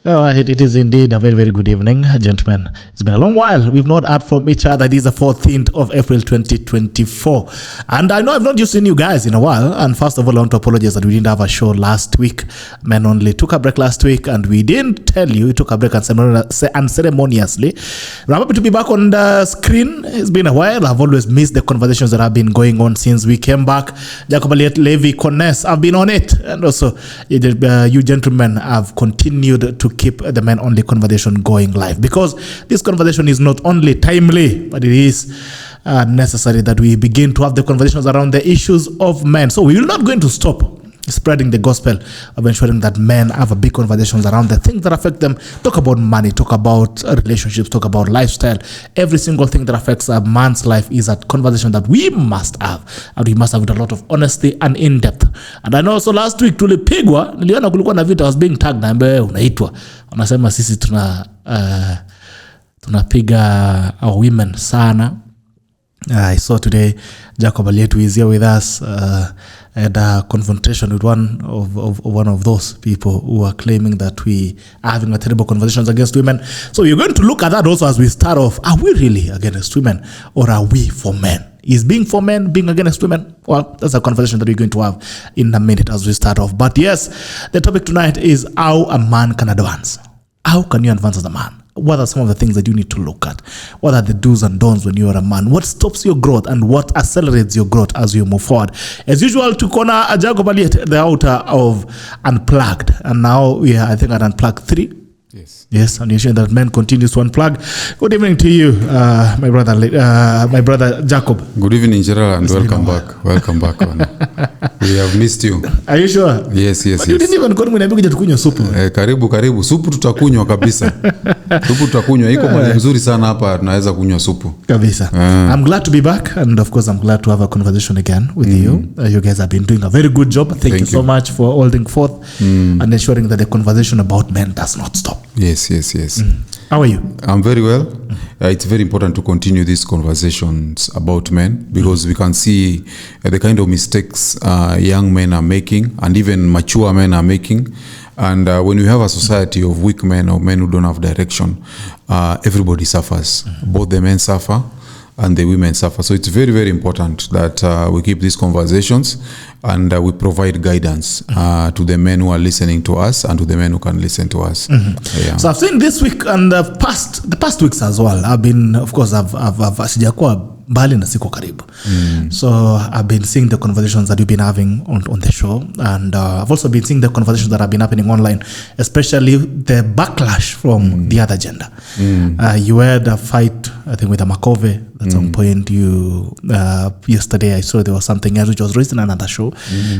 Oh, it is indeed a very, very good evening, gentlemen. It's been a long while. We've not heard from each other. It is the 14th of April 2024. And I know I've not seen you guys in a while. And first of all, I want to apologize that we didn't have a show last week. Men only took a break last week, and we didn't tell you we took a break unceremoniously. But I'm happy to be back on the screen. It's been a while. I've always missed the conversations that have been going on since we came back. Jacob, Aliet, Levi, Conness, I've been on it. And also, you gentlemen have continued to keep the men only conversation going live, because this conversation is not only timely, but it is necessary that we begin to have the conversations around the issues of men. So we are not going to stop spreading the gospel of ensuring that men have a big conversations around the things that affect them. Talk about money, talk about relationships, talk about lifestyle. Every single thing that affects a man's life is a conversation that we must have, and we must have with a lot of honesty and in depth. And I know also last week tulipigwa, niliona kulikuwa na vita, I was being tagged na ambaye unaitwa wanasema sisi tunapiga our women sana. I saw today Jacob Aliet is here with us. Had a confrontation with one of those people who are claiming that we are having a terrible conversations against women. So we're going to look at that also as we start off. Are we really against women, or are we for men? Is being for men being against women? Well, that's a conversation that we're going to have in a minute as we start off. But yes, the topic tonight is how a man can advance. How can you advance as a man? What are some of the things that you need to look at? What are the do's and don'ts when you are a man? What stops your growth and what accelerates your growth as you move forward? As usual, to corner Jacob Aliet, the author of Unplugged. And now we are, I think, at Unplugged 3. Yes, and you're sure that men continues to unplug. Good evening to you, my brother Jacob. Good evening, Gerald, and welcome back. Welcome back. We have missed you. Are you sure? Yes. But you didn't even call me kuja tukunywa supu. Karibu. Supu tutakunywa kabisa. Supu tutakunywa. Iko mahali mzuri sana hapa, tunaweza kunywa supu. Kabisa. I'm glad to be back, and of course I'm glad to have a conversation again with you. You guys have been doing a very good job. Thank you so much for holding forth and ensuring that the conversation about men does not stop. Yes. How are you? I'm very well. It's very important to continue these conversations about men, because we can see the kind of mistakes young men are making, and even mature men are making. And when we have a society of weak men or men who don't have direction, everybody suffers. Both the men suffer and the women suffer. So it's very, very important that we keep these conversations and we provide guidance to the men who are listening to us and to the men who can listen to us. Yeah. So I've seen this week and the past weeks as well. I've been, of course, I've sijakuwa mbali na siko karibu. So I've been seeing the conversations that you've been having on the show, and I've also been seeing the conversations that have been happening online, especially the backlash from the other gender. You had a fight, I think, with a Makove at some point. You yesterday I saw there was something else which was raised in another show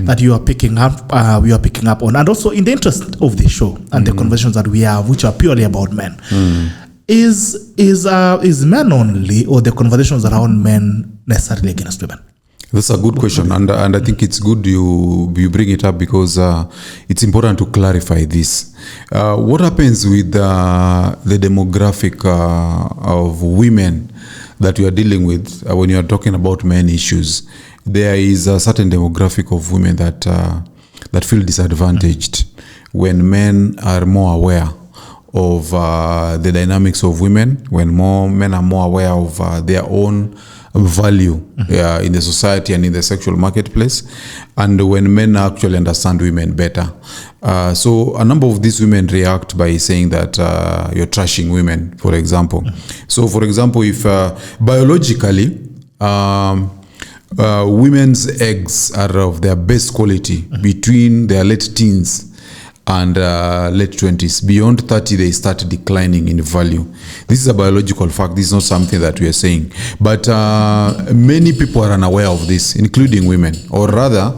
that you are picking up. We are picking up on, and also in the interest of the show and the conversations that we have, which are purely about men. Is men only, or the conversations around men necessarily against women? That's a good question, and I think it's good you bring it up, because it's important to clarify this. What happens with the demographic of women that we are dealing with when you are talking about men issues? There is a certain demographic of women that feel disadvantaged when men are more aware of the dynamics of women, when men are more aware of their own value in the society and in the sexual marketplace, and when men actually understand women better. So a number of these women react by saying that you're trashing women, for example. So for example, if biologically women's eggs are of their best quality between their late teens and late 20s. Beyond 30, they start declining in value. This is a biological fact. This is not something that we are saying. But many people are unaware of this, including women. Or rather,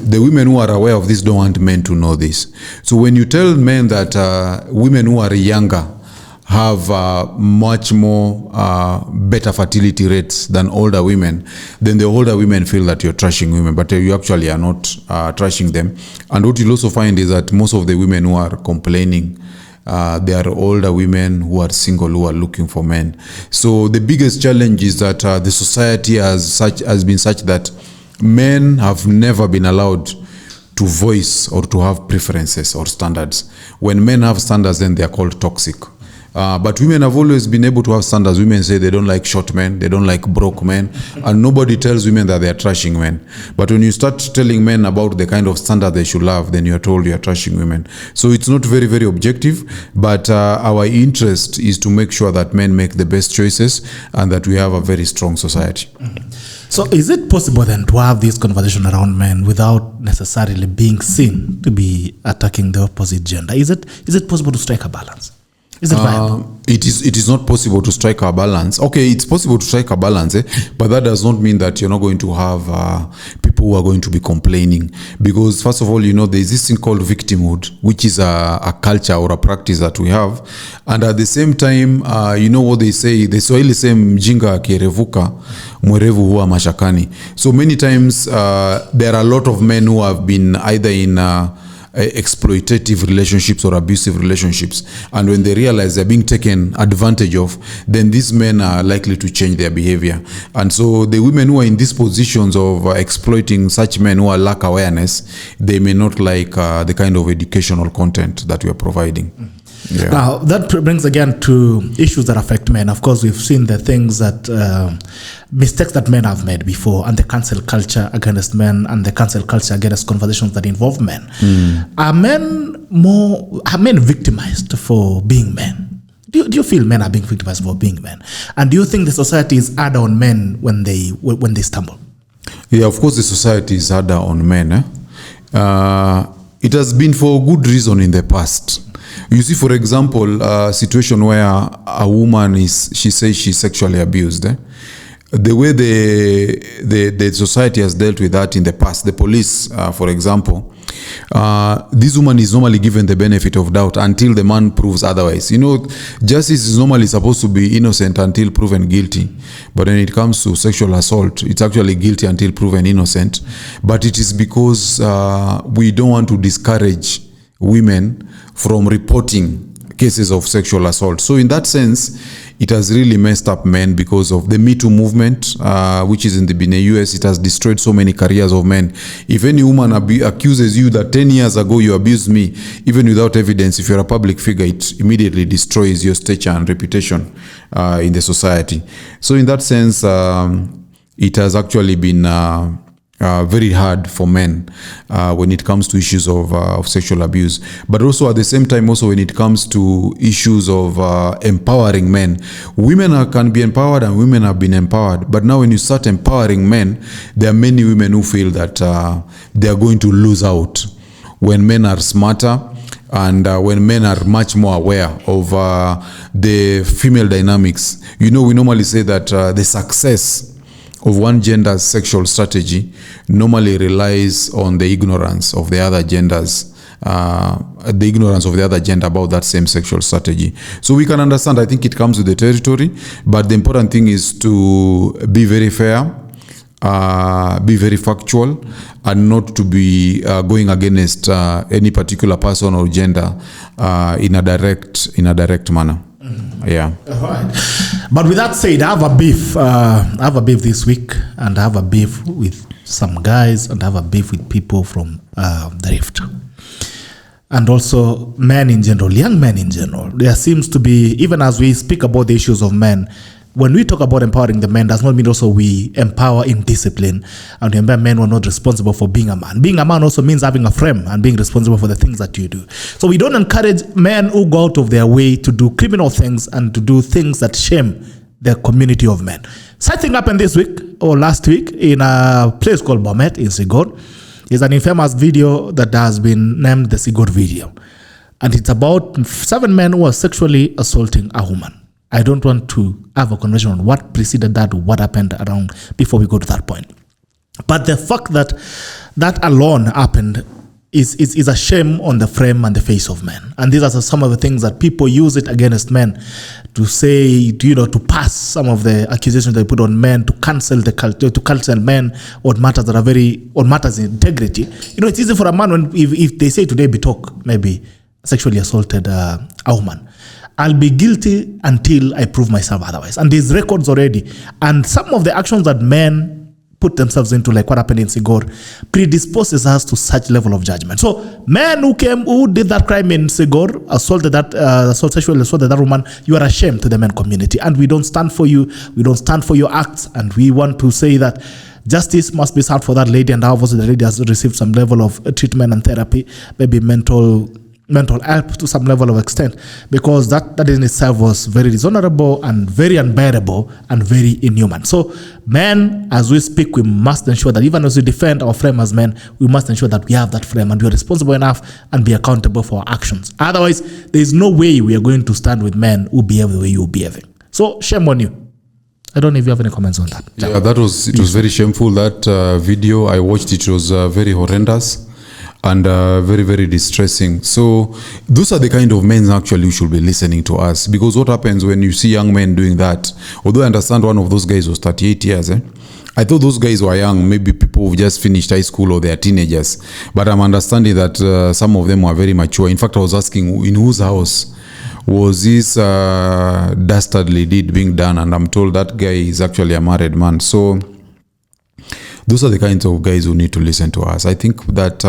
the women who are aware of this don't want men to know this. So when you tell men that women who are younger have much more better fertility rates than older women, then the older women feel that you're trashing women, but you actually are not trashing them. And what you'll also find is that most of the women who are complaining, they are older women who are single, who are looking for men. So the biggest challenge is that the society has been such that men have never been allowed to voice or to have preferences or standards. When men have standards, then they are called toxic. But women have always been able to have standards. Women say they don't like short men, they don't like broke men, and nobody tells women that they are trashing men. But when you start telling men about the kind of standard they should have, then you are told you are trashing women. So it's not very, very objective, but our interest is to make sure that men make the best choices and that we have a very strong society. So is it possible then to have this conversation around men without necessarily being seen to be attacking the opposite gender? Is it possible to strike a balance? Is it viable? It is not possible to strike a balance. Okay, it's possible to strike a balance, but that does not mean that you're not going to have people who are going to be complaining. Because first of all, there's this thing called victimhood, which is a culture or a practice that we have. And at the same time, what they say, the Swahili say mjinga akirevuka mwerevu huwa mashakani. So many times there are a lot of men who have been either in exploitative relationships or abusive relationships, and when they realize they're being taken advantage of, then these men are likely to change their behavior. And so the women who are in these positions of exploiting such men who are lack awareness, they may not like the kind of educational content that we are providing. Yeah. Now, that brings again to issues that affect men. Of course, we've seen the things that, mistakes that men have made before, and the cancel culture against men, and the cancel culture against conversations that involve men. Are men victimized for being men? Do you feel men are being victimized for being men? And do you think the society is harder on men when they stumble? Yeah, of course the society is harder on men. It has been for a good reason in the past. You see, for example, a situation where a woman she says she's sexually abused. The way the society has dealt with that in the past, the police, for example, this woman is normally given the benefit of doubt until the man proves otherwise. Justice is normally supposed to be innocent until proven guilty. But when it comes to sexual assault, it's actually guilty until proven innocent. But it is because we don't want to discourage women from reporting cases of sexual assault. So in that sense, it has really messed up men because of the Me Too movement, which is in the US. It has destroyed so many careers of men. If any woman accuses you that 10 years ago you abused me, even without evidence, if you're a public figure, it immediately destroys your stature and reputation in the society. So in that sense, it has actually been very hard for men when it comes to issues of sexual abuse. But also at the same time, also when it comes to issues of empowering men, women can be empowered and women have been empowered. But now when you start empowering men, there are many women who feel that they are going to lose out when men are smarter and when men are much more aware of the female dynamics. We normally say that the success of one gender's sexual strategy normally relies on the ignorance of the other genders, the ignorance of the other gender about that same sexual strategy. So we can understand, I think it comes with the territory, but the important thing is to be very fair, be very factual, and not to be going against any particular person or gender in a direct manner. Yeah. All right. But with that said, I have a beef. I have a beef this week, and I have a beef with some guys, and I have a beef with people from the Rift. And also men in general, young men in general. There seems to be, even as we speak about the issues of men, when we talk about empowering the men, does not mean also we empower in discipline and remember men who are not responsible for being a man. Being a man also means having a frame and being responsible for the things that you do. So we don't encourage men who go out of their way to do criminal things and to do things that shame the community of men. Such thing happened this week or last week in a place called Bomet in Sigor. It's an infamous video that has been named the Sigor video. And it's about 7 men who are sexually assaulting a woman. I don't want to have a conversation on what preceded that, what happened around before we go to that point. But the fact that that alone happened is a shame on the frame and the face of men. And these are some of the things that people use it against men to say, to pass some of the accusations they put on men, to cancel the culture, to cancel men on matters that are on matters of integrity. It's easy for a man if they say today Bitok maybe sexually assaulted a woman. I'll be guilty until I prove myself otherwise. And there's records already. And some of the actions that men put themselves into, like what happened in Sigor, predisposes us to such level of judgment. So men who did that crime in Sigor, sexually assaulted that woman, you are ashamed to the men community, and we don't stand for you. We don't stand for your acts, and we want to say that justice must be served for that lady, and obviously the lady has received some level of treatment and therapy, maybe mental help to some level of extent, because that in itself was very dishonorable and very unbearable and very inhuman. So men, as we speak, we must ensure that even as we defend our frame as men, we must ensure that we have that frame and we are responsible enough and be accountable for our actions. Otherwise, there is no way we are going to stand with men who behave the way you're behaving. So shame on you. I don't know if you have any comments on that. Yeah, it was very shameful. That video, I watched it, was very horrendous and very, very distressing. So those are the kind of men actually who should be listening to us, because what happens when you see young men doing that, although I understand one of those guys was 38 years, I thought those guys were young, maybe people who just finished high school or they are teenagers, but I'm understanding that some of them were very mature. In fact, I was asking in whose house was this dastardly deed being done, and I'm told that guy is actually a married man. So those are the kinds of guys who need to listen to us. I think that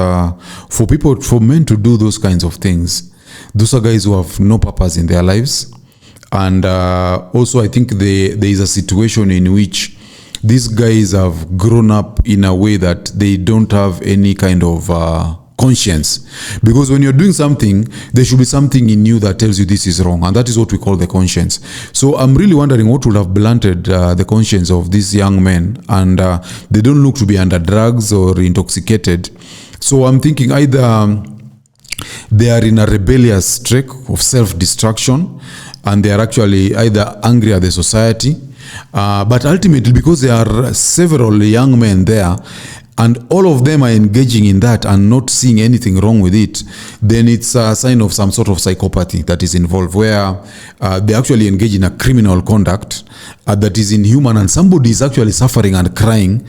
for men to do those kinds of things, those are guys who have no purpose in their lives. And also I think there is a situation in which these guys have grown up in a way that they don't have any kind of conscience, because when you're doing something, there should be something in you that tells you this is wrong, and that is what we call the conscience. So I'm really wondering what would have blunted the conscience of these young men, and they don't look to be under drugs or intoxicated. So I'm thinking either they are in a rebellious streak of self-destruction, and they are actually either angry at the society, but ultimately, because there are several young men there, and all of them are engaging in that and not seeing anything wrong with it, then it's a sign of some sort of psychopathy that is involved, where they actually engage in a criminal conduct that is inhuman, and somebody is actually suffering and crying,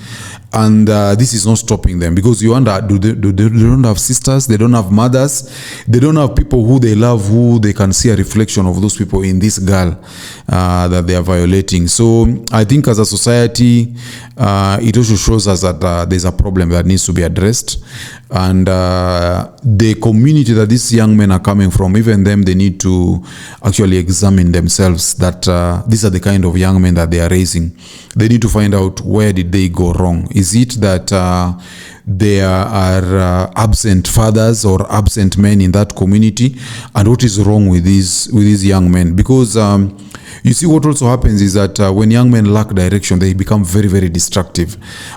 and this is not stopping them, because you wonder, they don't have sisters, they don't have mothers, they don't have people who they love, who they can see a reflection of those people in this girl that they are violating. So I think as a society, it also shows us that there's a problem that needs to be addressed, and the community that these young men are coming from, even them, they need to actually examine themselves, that these are the kind of young men that they are raising. They need to find out, where did they go wrong? Is it that there are absent fathers or absent men in that community, and what is wrong with these young men? Because you see, what also happens is that when young men lack direction, they become very, very destructive,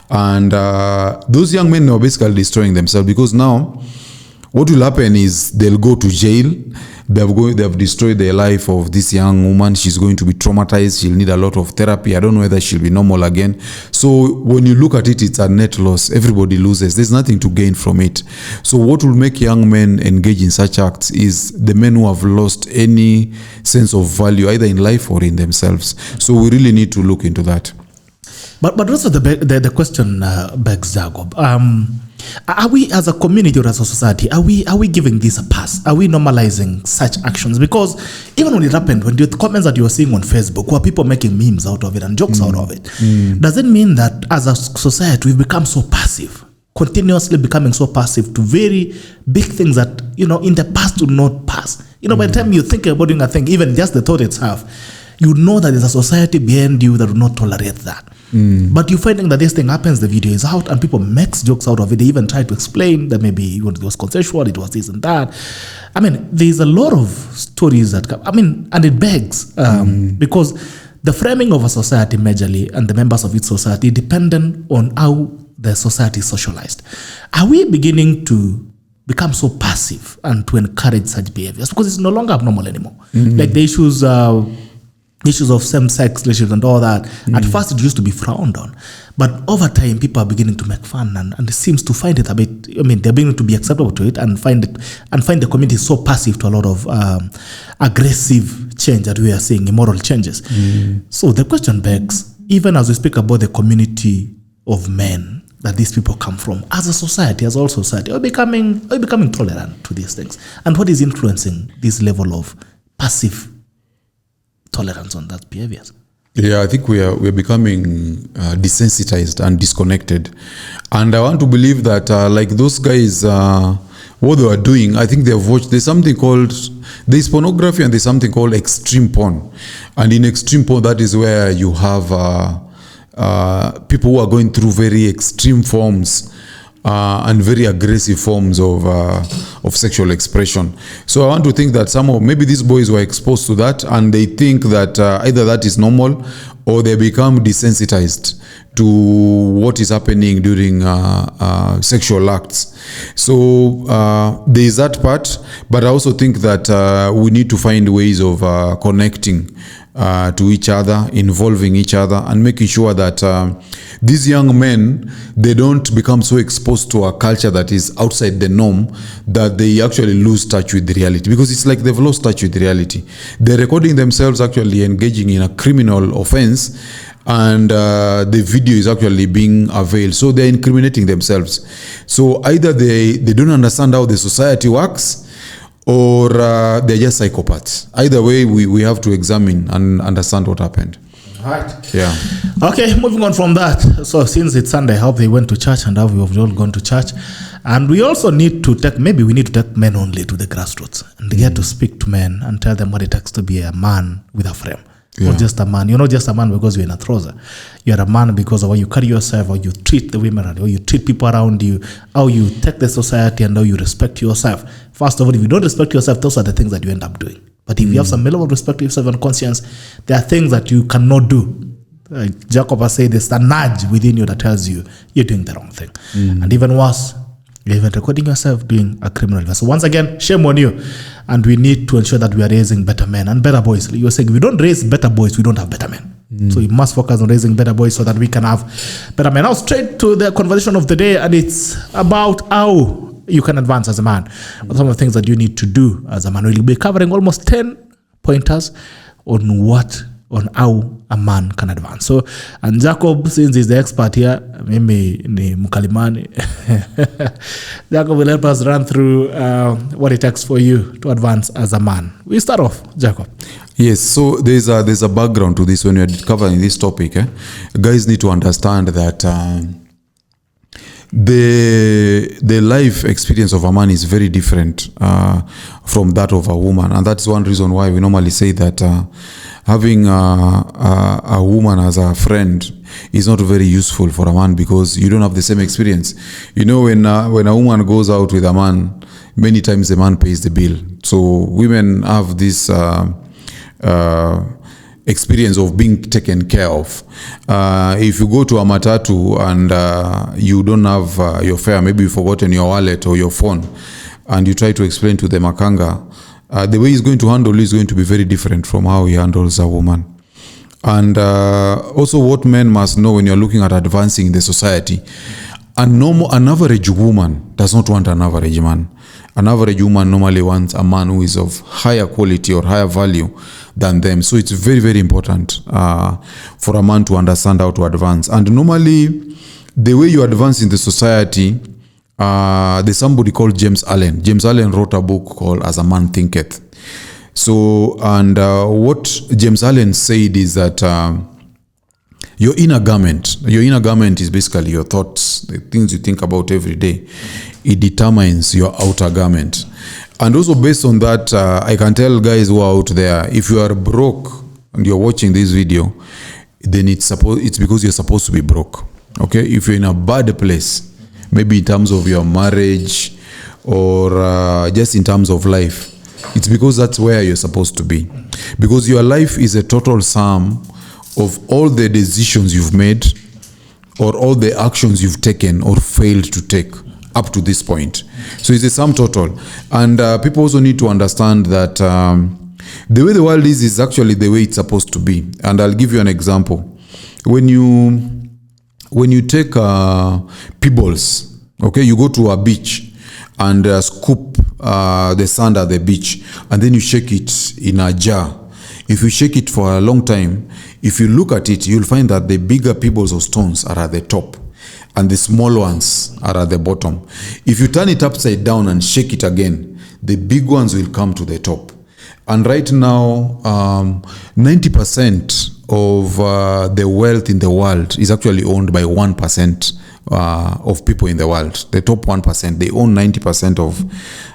and those young men are basically destroying themselves, because now what will happen is they'll go to jail. They have destroyed the life of this young woman. She's going to be traumatized. She'll need a lot of therapy. I don't know whether she'll be normal again. So when you look at it, it's a net loss. Everybody loses. There's nothing to gain from it. So what will make young men engage in such acts is the men who have lost any sense of value, either in life or in themselves. So we really need to look into that. But also the question begs, Jacob. Are we, as a community or as a society, are we giving this a pass? Are we normalizing such actions? Because even when it happened, when the comments that you were seeing on Facebook, were people making memes out of it and jokes out of it, does it mean that as a society we've become so passive, continuously becoming so passive to very big things that, in the past would not pass? By the time you think about doing a thing, even just the thought itself, you know that there's a society behind you that will not tolerate that. But you're finding that this thing happens, the video is out, and people make jokes out of it. They even try to explain that maybe it was consensual, it was this and that. I mean, there's a lot of stories that come. I mean, and it begs, because the framing of a society majorly and the members of its society dependent on how the society is socialized. Are we beginning to become so passive and to encourage such behaviors? Because it's no longer abnormal anymore. Like the issues of same-sex relationships and all that, at first it used to be frowned on. But over time, people are beginning to make fun and it seems to find it a bit, they're beginning to be acceptable to it and find the community so passive to a lot of aggressive change that we are seeing, immoral changes. So the question begs, even as we speak about the community of men that these people come from, as a society, as all society, are becoming tolerant to these things? And what is influencing this level of passive tolerance on that behaviors? Yeah, I think we're becoming desensitized and disconnected, and I want to believe that like those guys, what they were doing, I think they've watched. There's pornography and there's something called extreme porn, and in extreme porn, that is where you have people who are going through very extreme forms. And very aggressive forms of sexual expression. So I want to think that maybe these boys were exposed to that, and they think that either that is normal, or they become desensitized to what is happening during sexual acts. So there is that part, but I also think that we need to find ways of connecting to each other, involving each other, and making sure that these young men, they don't become so exposed to a culture that is outside the norm that they actually lose touch with the reality. Because it's like they've lost touch with the reality. They're recording themselves actually engaging in a criminal offense, and the video is actually being availed. So they're incriminating themselves. So either they don't understand how the society works, or they're just psychopaths. Either way, we have to examine and understand what happened. Right. Yeah. Okay, moving on from that. So since it's Sunday, I hope they went to church, and how we have all gone to church. And we also need to take men only to the grassroots and get to speak to men and tell them what it takes to be a man with a frame. Yeah. Not just a man. You're not just a man because you're in a trouser. You're a man because of how you carry yourself, how you treat the women around you, how you treat people around you, how you take the society, and how you respect yourself. First of all, if you don't respect yourself, those are the things that you end up doing. But if you have some level of respect for yourself and conscience, there are things that you cannot do. Jacob has said there's a nudge within you that tells you you're doing the wrong thing. And even worse, you're even recording yourself doing a criminal. So once again, shame on you. And we need to ensure that we are raising better men and better boys. You were saying if we don't raise better boys, we don't have better men. So we must focus on raising better boys so that we can have better men. Now straight to the conversation of the day, and it's about how you can advance as a man. What are some of the things that you need to do as a man? We'll be covering almost 10 pointers on how a man can advance. So, and Jacob, since he's the expert here, mimi ni mkalimani. Jacob will help us run through what it takes for you to advance as a man. We start off, Jacob. Yes, so there's a background to this when you're covering this topic. Guys need to understand that the life experience of a man is very different from that of a woman, and that's one reason why we normally say that having a woman as a friend is not very useful for a man, because you don't have the same experience. You know, when a woman goes out with a man, many times the man pays the bill. So women have this experience of being taken care of. If you go to a matatu and you don't have your fare, maybe you've forgotten your wallet or your phone, and you try to explain to the makanga, the way he's going to handle you is going to be very different from how he handles a woman. And also what men must know when you're looking at advancing the society, an average woman does not want an average man. An average woman normally wants a man who is of higher quality or higher value than them. So it's very, very important for a man to understand how to advance. And normally, the way you advance in the society, there's somebody called James Allen. James Allen wrote a book called As a Man Thinketh. So, and what James Allen said is that your inner garment is basically your thoughts, the things you think about every day. It determines your outer garment. And also based on that, I can tell guys who are out there, if you are broke and you're watching this video, then it's because you're supposed to be broke. Okay? If you're in a bad place, maybe in terms of your marriage or just in terms of life, it's because that's where you're supposed to be. Because your life is a total sum of all the decisions you've made or all the actions you've taken or failed to take up to this point. So it's a sum total. And people also need to understand that the way the world is actually the way it's supposed to be. And I'll give you an example. When you take pebbles, okay, you go to a beach and scoop the sand at the beach, and then you shake it in a jar. If you shake it for a long time, if you look at it, you'll find that the bigger pebbles or stones are at the top and the small ones are at the bottom. If you turn it upside down and shake it again, the big ones will come to the top. And right now, 90% of the wealth in the world is actually owned by 1% of people in the world. The top 1%, they own 90%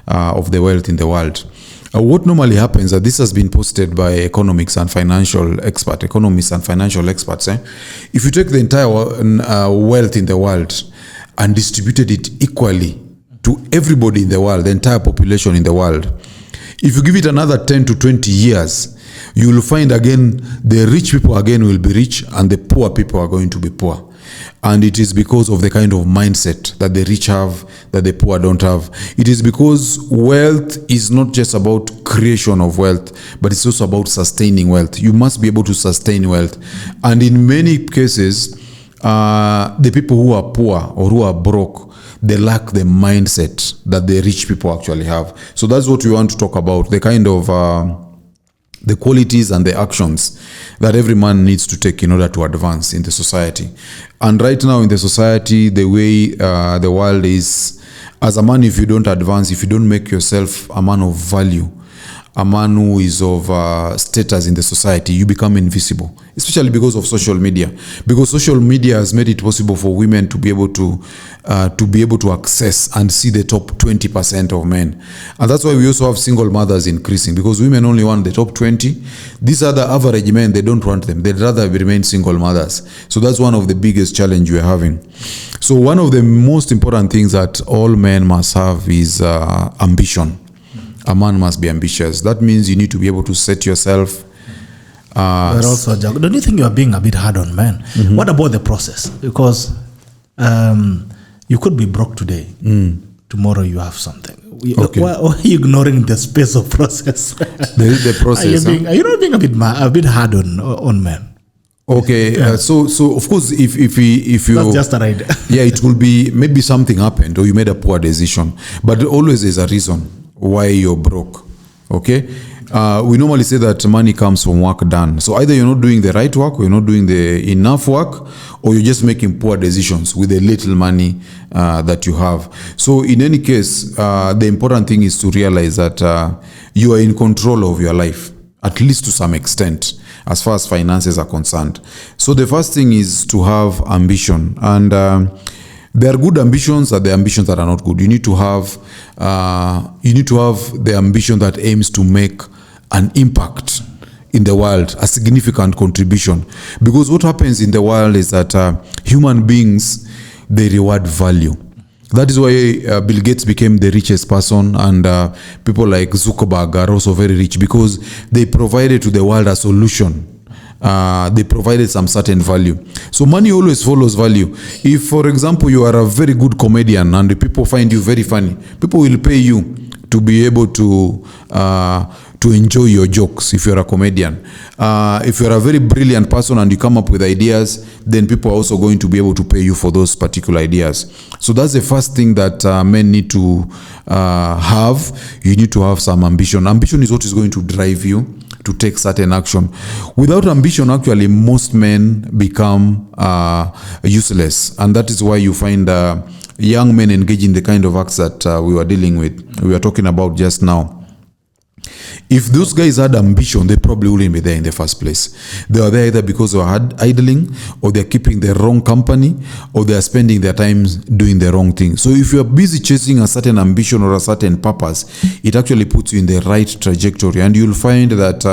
of the wealth in the world. What normally happens, this has been posted by economists and financial experts. If you take the entire wealth in the world and distributed it equally to everybody in the world, the entire population in the world, if you give it another 10 to 20 years, you will find again the rich people again will be rich and the poor people are going to be poor. And it is because of the kind of mindset that the rich have that the poor don't have. It is because wealth is not just about creation of wealth, but it's also about sustaining wealth. You must be able to sustain wealth. And in many cases, the people who are poor or who are broke, they lack the mindset that the rich people actually have. So that's what we want to talk about, the kind of the qualities and the actions that every man needs to take in order to advance in the society. And right now in the society, the way the world is, as a man, if you don't advance, if you don't make yourself a man of value, a man who is of status in the society, you become invisible, especially because of social media. Because social media has made it possible for women to be able to access and see the top 20% of men. And that's why we also have single mothers increasing, because women only want the top 20. These are the average men, they don't want them. They'd rather remain single mothers. So that's one of the biggest challenge we're having. So one of the most important things that all men must have is ambition. A man must be ambitious. That means you need to be able to set yourself. But also, don't you think you are being a bit hard on men? Mm-hmm. What about the process? Because you could be broke today. Tomorrow you have something. Okay. Why are you ignoring the space of process? The process. Are you not being a bit hard on men? Okay, Yeah. So of course, if you that's just an idea. yeah, it will be maybe something happened or you made a poor decision, but always there's a reason why you're broke. Okay, we normally say that money comes from work done. So either you're not doing the right work, or you're not doing the enough work, or you're just making poor decisions with the little money that you have. So in any case, the important thing is to realize that you are in control of your life, at least to some extent, as far as finances are concerned. So the first thing is to have ambition. And there are good ambitions and there are ambitions that are not good. You need to have the ambition that aims to make an impact in the world, a significant contribution. Because what happens in the world is that human beings, they reward value. That is why Bill Gates became the richest person, and people like Zuckerberg are also very rich, because they provided to the world a solution. They provided some certain value. So money always follows value. If, for example, you are a very good comedian and the people find you very funny, people will pay you to be able to enjoy your jokes if you're a comedian. If you're a very brilliant person and you come up with ideas, then people are also going to be able to pay you for those particular ideas. So that's the first thing that men need to have. You need to have some ambition. Ambition is what is going to drive you to take certain action. Without ambition, actually, most men become useless. And that is why you find young men engage in the kind of acts that we were dealing with, we were talking about just now. If those guys had ambition, they probably wouldn't be there in the first place. They are there either because they are idling, or they're keeping the wrong company, or they are spending their time doing the wrong thing. So if you're busy chasing a certain ambition or a certain purpose, it actually puts you in the right trajectory. And you'll find that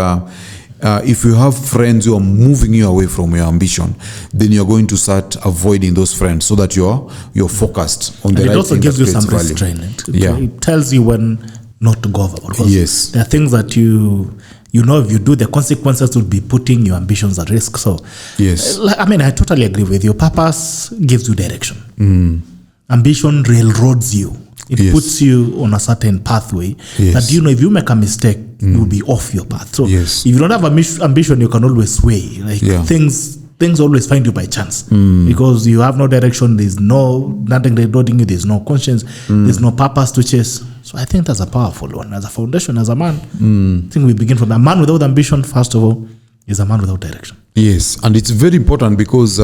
if you have friends who are moving you away from your ambition, then you're going to start avoiding those friends so that you're focused on the right thing. It also gives you some restraint. It tells you when not to go over. Yes. There are things that you know if you do, the consequences will be putting your ambitions at risk. So, yes. I mean, I totally agree with you. Purpose gives you direction. Ambition railroads you. It puts you on a certain pathway that, you know, if you make a mistake, you'll be off your path. So if you don't have ambition, you can always sway. Like things always find you by chance because you have no direction. There's nothing railroading you. There's no conscience. There's no purpose to chase. So I think that's a powerful one. As a foundation, as a man, I think we begin from a man without ambition, first of all, is a man without direction. Yes, and it's very important because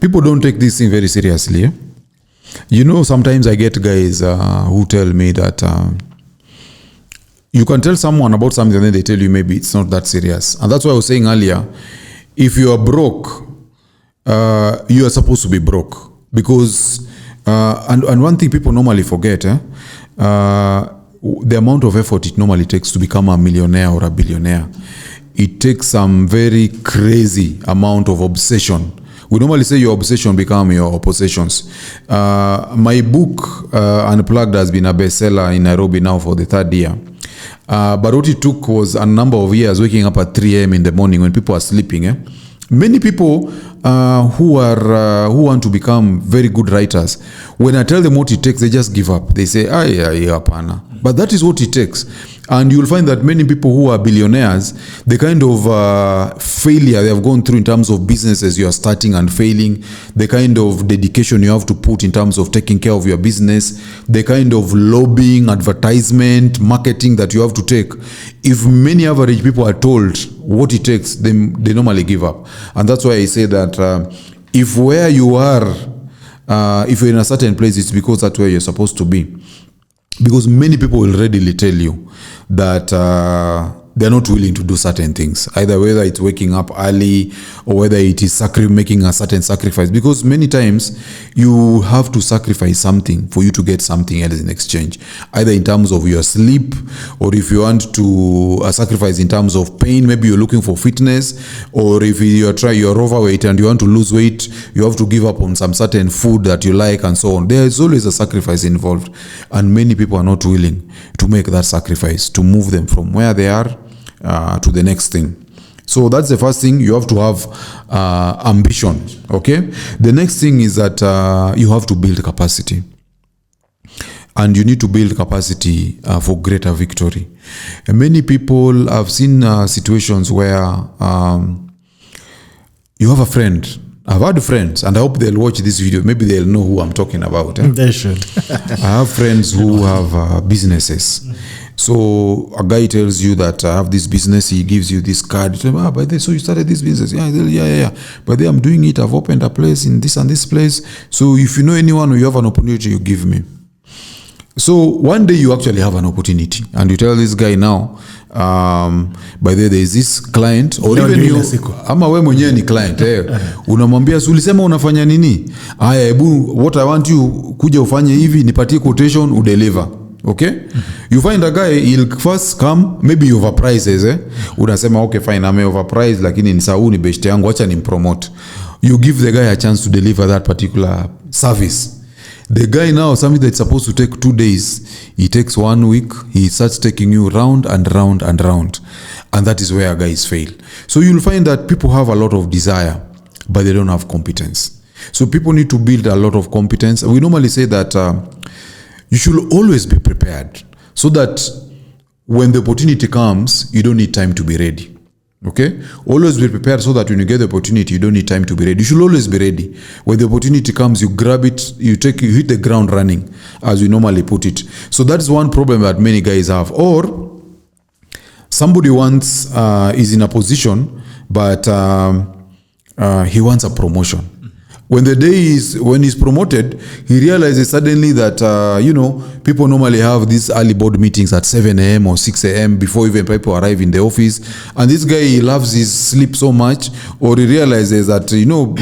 people don't take this thing very seriously. Eh? You know, sometimes I get guys who tell me that you can tell someone about something and then they tell you maybe it's not that serious. And that's why I was saying earlier, if you are broke, you are supposed to be broke. Because, and one thing people normally forget, the amount of effort it normally takes to become a millionaire or a billionaire. It takes some very crazy amount of obsession. We normally say your obsession become your possessions. My book, Unplugged, has been a bestseller in Nairobi now for the 3rd year. But what it took was a number of years waking up at 3 a.m. in the morning when people are sleeping. Many people who want to become very good writers, when I tell them what it takes, they just give up. They say, apana. But that is what it takes. And you'll find that many people who are billionaires, the kind of failure they have gone through in terms of businesses you are starting and failing, the kind of dedication you have to put in terms of taking care of your business, the kind of lobbying, advertisement, marketing that you have to take. If many average people are told what it takes, they normally give up. And that's why I say that if where you are, if you're in a certain place, it's because that's where you're supposed to be. Because many people will readily tell you that they're not willing to do certain things, either whether it's waking up early or whether it is making a certain sacrifice. Because many times you have to sacrifice something for you to get something else in exchange, either in terms of your sleep, or if you want to sacrifice in terms of pain, maybe you're looking for fitness, or if you're overweight and you want to lose weight, you have to give up on some certain food that you like and so on. There is always a sacrifice involved, and many people are not willing to make that sacrifice to move them from where they are to the next thing. So that's the first thing. You have to have ambition. Okay. The next thing is that you have to build capacity, and you need to build capacity for greater victory. And many people have seen situations where you have a friend. I've had friends, and I hope they'll watch this video. Maybe they'll know who I'm talking about. They should. I have friends who have businesses. So a guy tells you that I have this business, he gives you this card. You tell him, by the way, so you started this business? Yeah. But then I'm doing it. I've opened a place in this and this place. So if you know anyone or you have an opportunity, you give me. So one day you actually have an opportunity, and you tell this guy now, by the way, there is this client, or even you, ama we mwenyewe ni client, unamwambia ulisema unafanya nini? Aya, ebu, what I want you kuja ufanye hivi, nipatie quotation, udeliver. Okay? You find a guy, he'll first come, maybe you overprices, unasema, okay, fine, I'm overpriced, lakini ni sawa, ni best yangu, acha ni promote. You give the guy a chance to deliver that particular service. The guy now, something that's supposed to take 2 days, he takes 1 week, he starts taking you round and round and round. And that is where guys fail. So you'll find that people have a lot of desire, but they don't have competence. So people need to build a lot of competence. We normally say that you should always be prepared, so that when the opportunity comes, you don't need time to be ready. Okay? Always be prepared, so that when you get the opportunity, you don't need time to be ready. You should always be ready. When the opportunity comes, you grab it, you hit the ground running, as we normally put it. So that's one problem that many guys have. Or somebody wants, is in a position, but he wants a promotion. When the day is, when he's promoted, he realizes suddenly that, people normally have these early board meetings at 7 a.m. or 6 a.m. before even people arrive in the office. And this guy, he loves his sleep so much, or he realizes that,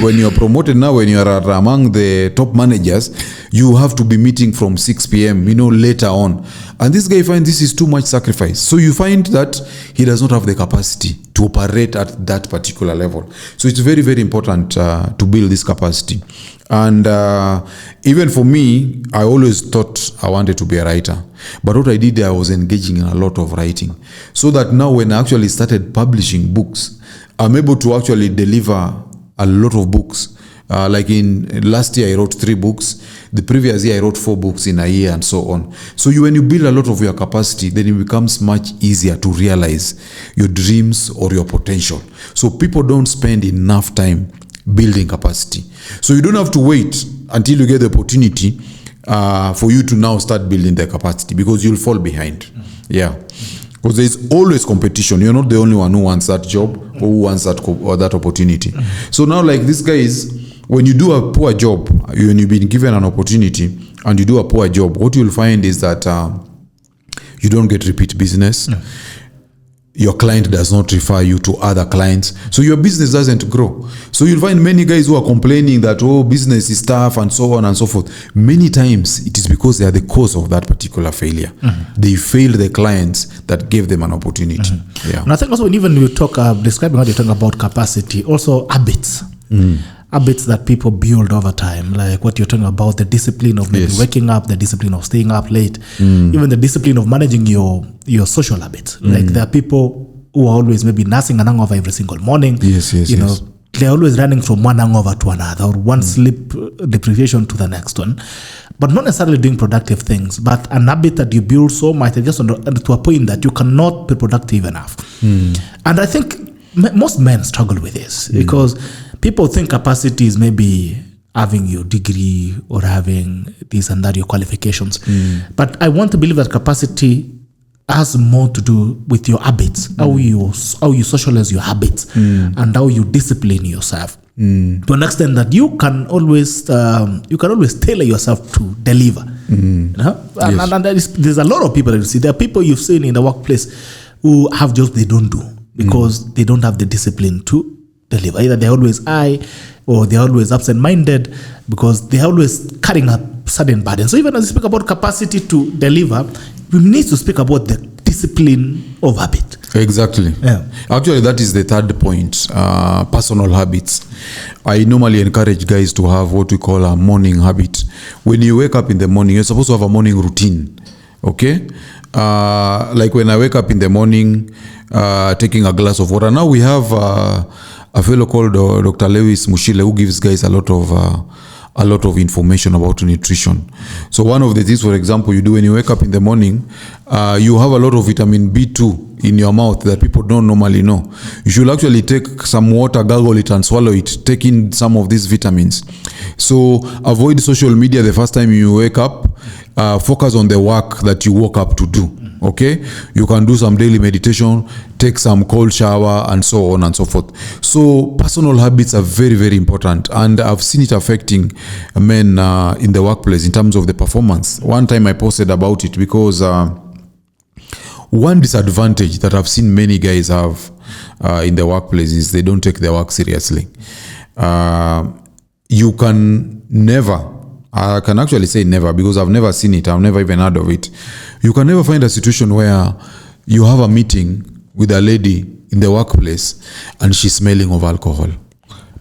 when you're promoted now, when you're among the top managers, you have to be meeting from 6 p.m., later on. And this guy finds this is too much sacrifice. So you find that he does not have the capacity to operate at that particular level. So it's very, very important to build this capacity. And even for me, I always thought I wanted to be a writer. But what I did, I was engaging in a lot of writing. So that now when I actually started publishing books, I'm able to actually deliver a lot of books. Like in last year, I wrote 3 books. The previous year, I wrote 4 books in a year, and so on. So when you build a lot of your capacity, then it becomes much easier to realize your dreams or your potential. So people don't spend enough time building capacity. So you don't have to wait until you get the opportunity for you to now start building the capacity, because you'll fall behind. Yeah. Because there's always competition. You're not the only one who wants that job or who wants that opportunity. So now, like this guy is, when you do a poor job, when you've been given an opportunity and you do a poor job, what you'll find is that you don't get repeat business. your client does not refer you to other clients, so your business doesn't grow. So you'll find many guys who are complaining that, oh, business is tough and so on and so forth. Many times it is because they are the cause of that particular failure. They failed the clients that gave them an opportunity. Yeah. And I think also when even you talk, describing how you talk about capacity, also habits. Habits that people build over time, like what you're talking about, the discipline of maybe waking up, the discipline of staying up late, even the discipline of managing your social habits. Like there are people who are always maybe nursing an hangover every single morning. You know, they're always running from one hangover to another, or one sleep deprivation to the next one, but not necessarily doing productive things, but an habit that you build so much just to a point that you cannot be productive enough. And I think most men struggle with this because people think capacity is maybe having your degree or having this and that, your qualifications. But I want to believe that capacity has more to do with your habits, how you socialize your habits, and how you discipline yourself to an extent that you can always tailor yourself to deliver. And there's a lot of people that you see. There are people you've seen in the workplace who have jobs they don't do because they don't have the discipline to deliver. Either they're always high or they're always absent-minded because they're always carrying a sudden burden. So even as we speak about capacity to deliver, we need to speak about the discipline of habit. Exactly. Yeah. Actually, that is the third point, personal habits. I normally encourage guys to have what we call a morning habit. When you wake up in the morning, you're supposed to have a morning routine. Okay? Like when I wake up in the morning, taking a glass of water. Now we have a fellow called Dr. Lewis Mushile, who gives guys a lot of information about nutrition. So one of the things, for example, you do when you wake up in the morning, you have a lot of vitamin B2 in your mouth that people don't normally know. You should actually take some water, gargle it and swallow it, take in some of these vitamins. So avoid social media the first time you wake up. Focus on the work that you woke up to do. Okay, you can do some daily meditation, take some cold shower, and so on and so forth. So personal habits are very, very important, and I've seen it affecting men in the workplace in terms of the performance. One time I posted about it because one disadvantage that I've seen many guys have in the workplace is they don't take their work seriously. You can never, I can actually say never because I've never seen it. I've never even heard of it. You can never find a situation where you have a meeting with a lady in the workplace and she's smelling of alcohol.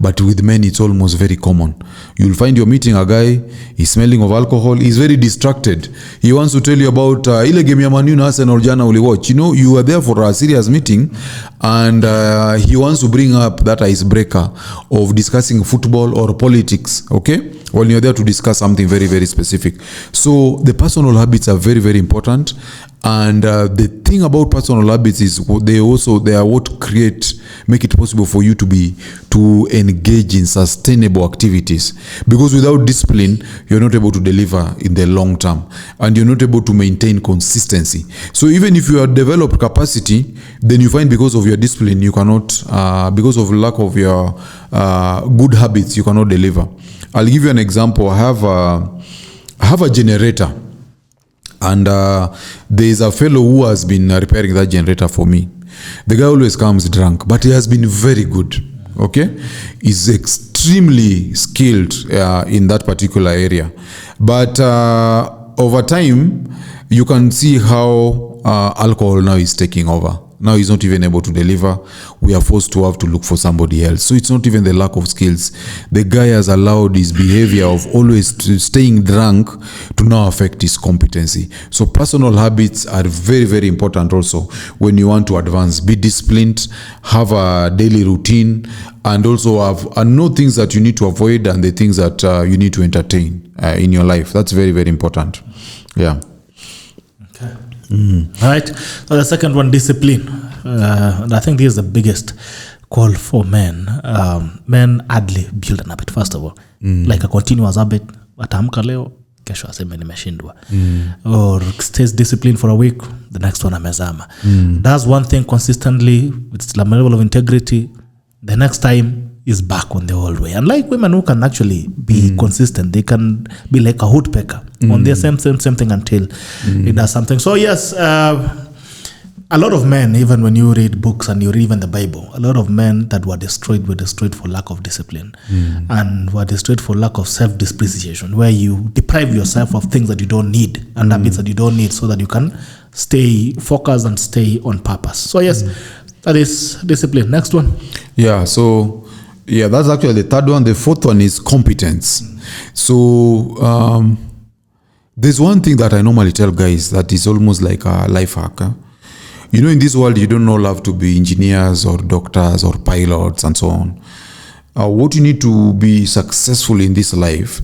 But with men, it's almost very common. You'll find you're meeting a guy, he's smelling of alcohol, he's very distracted. He wants to tell you about ile game ya Man U na Arsenal jana uliwatch. You know, you are there for a serious meeting and he wants to bring up that icebreaker of discussing football or politics, okay? When you're there to discuss something very, very specific. So the personal habits are very, very important. And the thing about personal habits is they are what make it possible for you to engage in sustainable activities. Because without discipline, you're not able to deliver in the long term, and you're not able to maintain consistency. So even if you have developed capacity, then you find because of your discipline, you cannot, because of lack of your good habits, you cannot deliver. I'll give you an example. I have a generator. And there is a fellow who has been repairing that generator for me. The guy always comes drunk, but he has been very good. Okay? He's extremely skilled in that particular area. But over time, you can see how alcohol now is taking over. Now he's not even able to deliver. We are forced to have to look for somebody else. So it's not even the lack of skills. The guy has allowed his behavior of always staying drunk to now affect his competency. So personal habits are very, very important also when you want to advance. Be disciplined, have a daily routine, and also know things that you need to avoid and the things that you need to entertain in your life. That's very, very important. Yeah. Okay. All right. So the second one, discipline. And I think this is the biggest call for men. Men hardly build an habit, first of all. Like a continuous habit. Ataamka leo, kesho aseme nimeshindwa. Or stays disciplined for a week, the next one amezama. Does one thing consistently with a level of integrity, the next time is back on the old way. And like women who can actually be consistent, they can be like a woodpecker on their same thing until it does something. So yes, a lot of men, even when you read books and you read even the Bible, a lot of men that were destroyed for lack of discipline and were destroyed for lack of self-depreciation, where you deprive yourself of things that you don't need and habits that you don't need so that you can stay focused and stay on purpose. So yes, that is discipline. Next one. Yeah, so that's actually the third one. The fourth one is competence. So there's one thing that I normally tell guys that is almost like a life hack. In this world, you don't all have to be engineers or doctors or pilots and so on. What you need to be successful in this life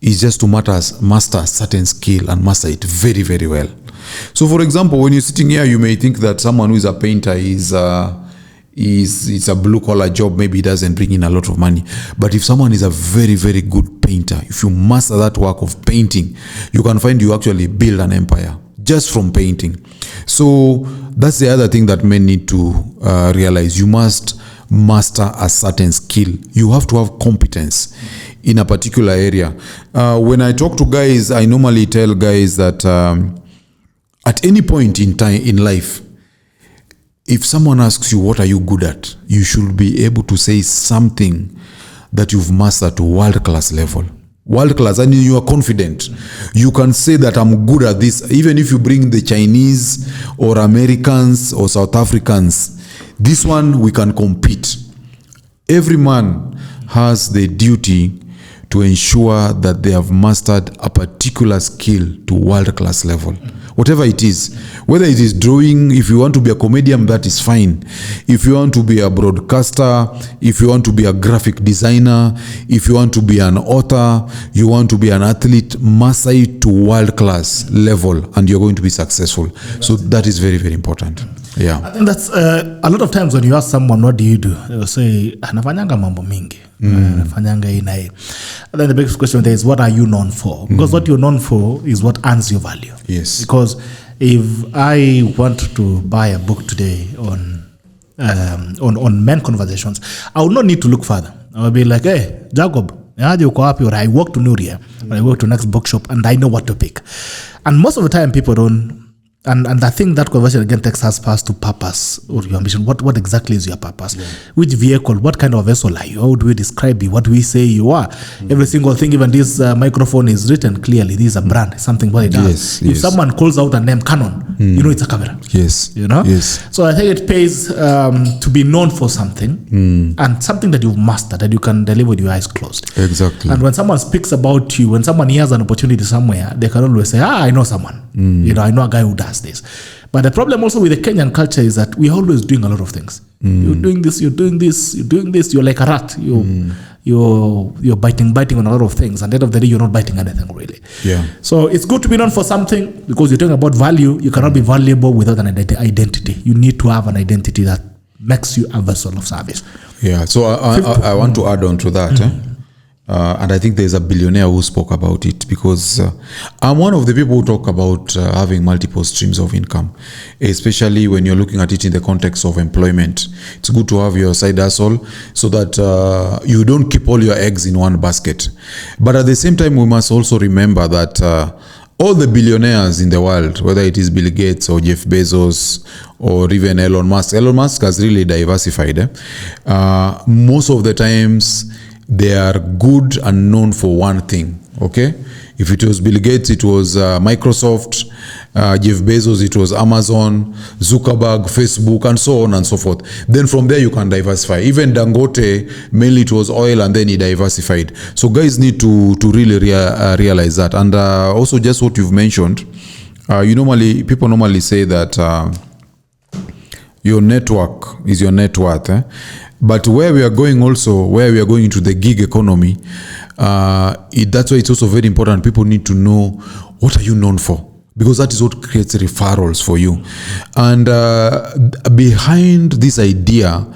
is just to master a certain skill and master it very, very well. So, for example, when you're sitting here, you may think that someone who is a painter is it's a blue-collar job, maybe it doesn't bring in a lot of money. But if someone is a very, very good painter, if you master that work of painting, you can find you actually build an empire just from painting. So that's the other thing that men need to realize. You must master a certain skill. You have to have competence in a particular area. When I talk to guys, I normally tell guys that at any point in time in life, if someone asks you, what are you good at? You should be able to say something that you've mastered to world-class level. World-class, and you are confident. You can say that I'm good at this. Even if you bring the Chinese or Americans or South Africans, this one we can compete. Every man has the duty to ensure that they have mastered a particular skill to world-class level. Whatever it is, whether it is drawing, if you want to be a comedian, that is fine. If you want to be a broadcaster, if you want to be a graphic designer, if you want to be an author, you want to be an athlete, master it to world-class level and you're going to be successful. So that is very, very important. Yeah. I think that's a lot of times when you ask someone, what do you do? They will say, anafanyanga mambo mingi. Anafanyanga ina. And then the biggest question there is, what are you known for? Because what you're known for is what earns your value. Yes. Because if I want to buy a book today on men conversations, I would not need to look further. I will be like, hey, Jacob, or I walk to Nuria, or I walk to next bookshop, and I know what to pick. And most of the time, people don't. And I think that conversation again takes us past to purpose or your ambition. What exactly is your purpose? Yeah. Which vehicle, what kind of vessel are you? How do we describe you? What do we say you are? Every single thing, even this microphone is written clearly. This is a brand, something what it does. If someone calls out a name Canon, you know it's a camera. Yes. You know? Yes. So I think it pays to be known for something and something that you've mastered, that you can deliver with your eyes closed. Exactly. And when someone speaks about you, when someone hears an opportunity somewhere, they can always say, I know someone. I know a guy who does this. But the problem also with the Kenyan culture is that we're always doing a lot of things. You're doing this, you're doing this, you're doing this. You're like a rat. You're biting on a lot of things. And at the end of the day, you're not biting anything really. Yeah. So it's good to be known for something because you're talking about value. You cannot be valuable without an identity. You need to have an identity that makes you a vessel of service. Yeah. So I want to add on to that. And I think there's a billionaire who spoke about it because I'm one of the people who talk about having multiple streams of income, especially when you're looking at it in the context of employment. It's good to have your side hustle so that you don't keep all your eggs in one basket. But at the same time, we must also remember that all the billionaires in the world, whether it is Bill Gates or Jeff Bezos or even Elon Musk has really diversified. Most of the times, they are good and known for one thing, okay? If it was Bill Gates, it was Microsoft. Jeff Bezos, it was Amazon, Zuckerberg, Facebook, and so on and so forth. Then from there, you can diversify. Even Dangote, mainly it was oil, and then he diversified. So guys need to really realize that. And also just what you've mentioned, people normally say that your network is your net worth. But where we are going into the gig economy, that's why it's also very important. People need to know, what are you known for? Because that is what creates referrals for you. And behind this idea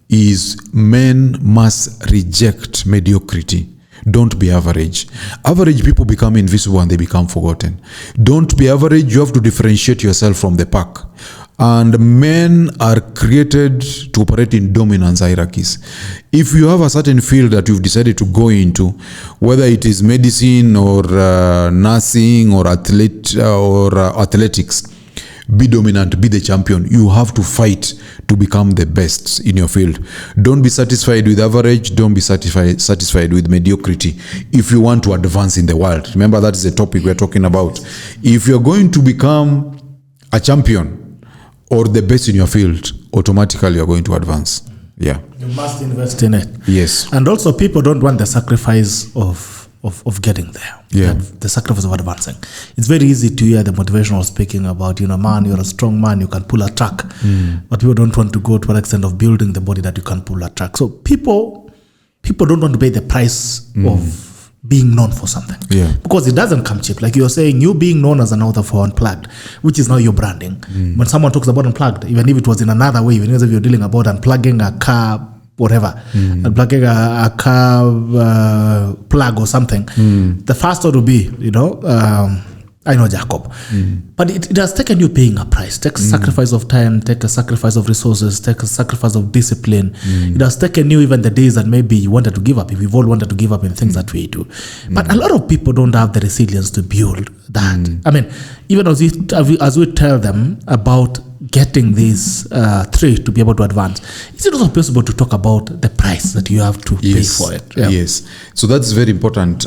is men must reject mediocrity. Don't be average. Average people become invisible and they become forgotten. Don't be average. You have to differentiate yourself from the pack. And men are created to operate in dominance hierarchies. If you have a certain field that you've decided to go into, whether it is medicine or nursing or athletics, be dominant, be the champion. You have to fight to become the best in your field. Don't be satisfied with average. Don't be satisfied with mediocrity if you want to advance in the world. Remember, that is the topic we're talking about. If you're going to become a champion or the best in your field, automatically you're going to advance. Yeah. You must invest in it. Yes. And also, people don't want the sacrifice of getting there. Yeah. The sacrifice of advancing. It's very easy to hear the motivational speaking about, man, you're a strong man, you can pull a truck. But people don't want to go to an extent of building the body that you can pull a truck. So people don't want to pay the price of being known for something. Yeah. Because it doesn't come cheap. Like you're saying, you being known as an author for Unplugged, which is now your branding. When someone talks about Unplugged, even if it was in another way, even if you're dealing about unplugging a car, whatever, unplugging a car plug or something, the first thought would be, I know Jacob. But it has taken you paying a price. Take a sacrifice of time, take a sacrifice of resources, take a sacrifice of discipline. It has taken you even the days that maybe you wanted to give up, if we've all wanted to give up in things that we do. But a lot of people don't have the resilience to build that. I mean, even as we tell them about getting this trait to be able to advance, is it also possible to talk about the price that you have to pay for it? Yeah. Yes. So that's very important.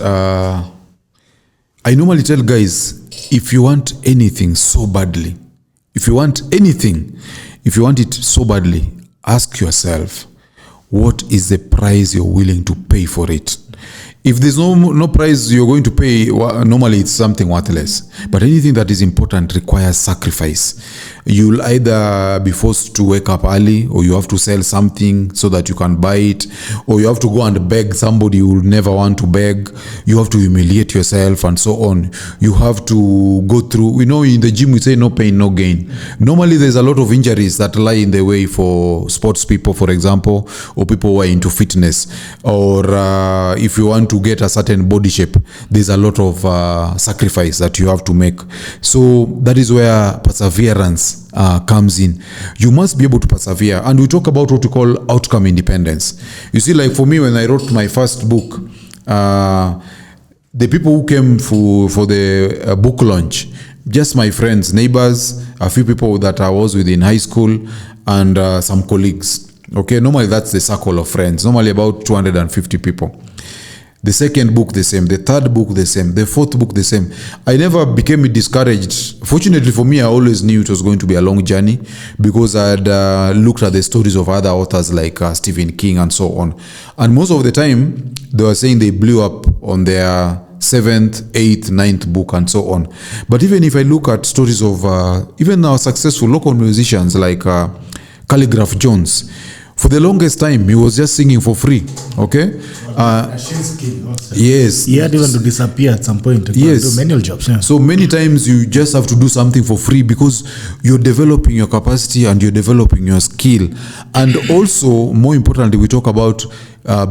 I normally tell guys, if you want anything so badly, if you want it so badly, ask yourself, what is the price you're willing to pay for it? If there's no price you're going to pay, normally it's something worthless. But anything that is important requires sacrifice. You'll either be forced to wake up early, or you have to sell something so that you can buy it, or you have to go and beg somebody you will never want to beg. You have to humiliate yourself and so on. You have to go through, in the gym we say no pain, no gain. Normally there's a lot of injuries that lie in the way for sports people, for example, or people who are into fitness, or if you want to get a certain body shape, there's a lot of sacrifice that you have to make. So that is where perseverance comes in. You must be able to persevere. And we talk about what we call outcome independence. You see, like for me, when I wrote my first book, the people who came for the book launch, just my friends, neighbors, a few people that I was with in high school, and some colleagues. Okay, normally that's the circle of friends, normally about 250 people. The second book the same, the third book the same, the fourth book the same. I never became discouraged. Fortunately for me, I always knew it was going to be a long journey, because I had looked at the stories of other authors like Stephen King and so on. And most of the time, they were saying they blew up on their 7th, 8th, 9th book and so on. But even if I look at stories of even our successful local musicians like Calligraph Jones, for the longest time, he was just singing for free. Okay? Yes. He had even to disappear at some point to do manual jobs. Yeah. So many times you just have to do something for free, because you're developing your capacity and you're developing your skill. And also, more importantly, we talk about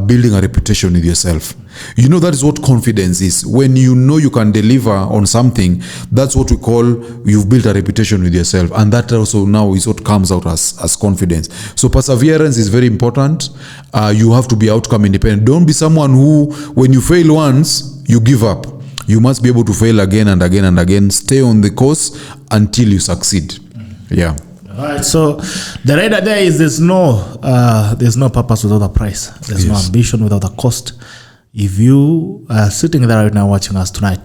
building a reputation with yourself. That is what confidence is. When you know you can deliver on something, that's what we call you've built a reputation with yourself. And that also now is what comes out as confidence. So perseverance is very important. You have to be outcome independent. Don't be someone who, when you fail once, you give up. You must be able to fail again and again and again. Stay on the course until you succeed. Yeah. All right, so the right there is there's no purpose without a price. There's no ambition without a cost. If you are sitting there right now watching us tonight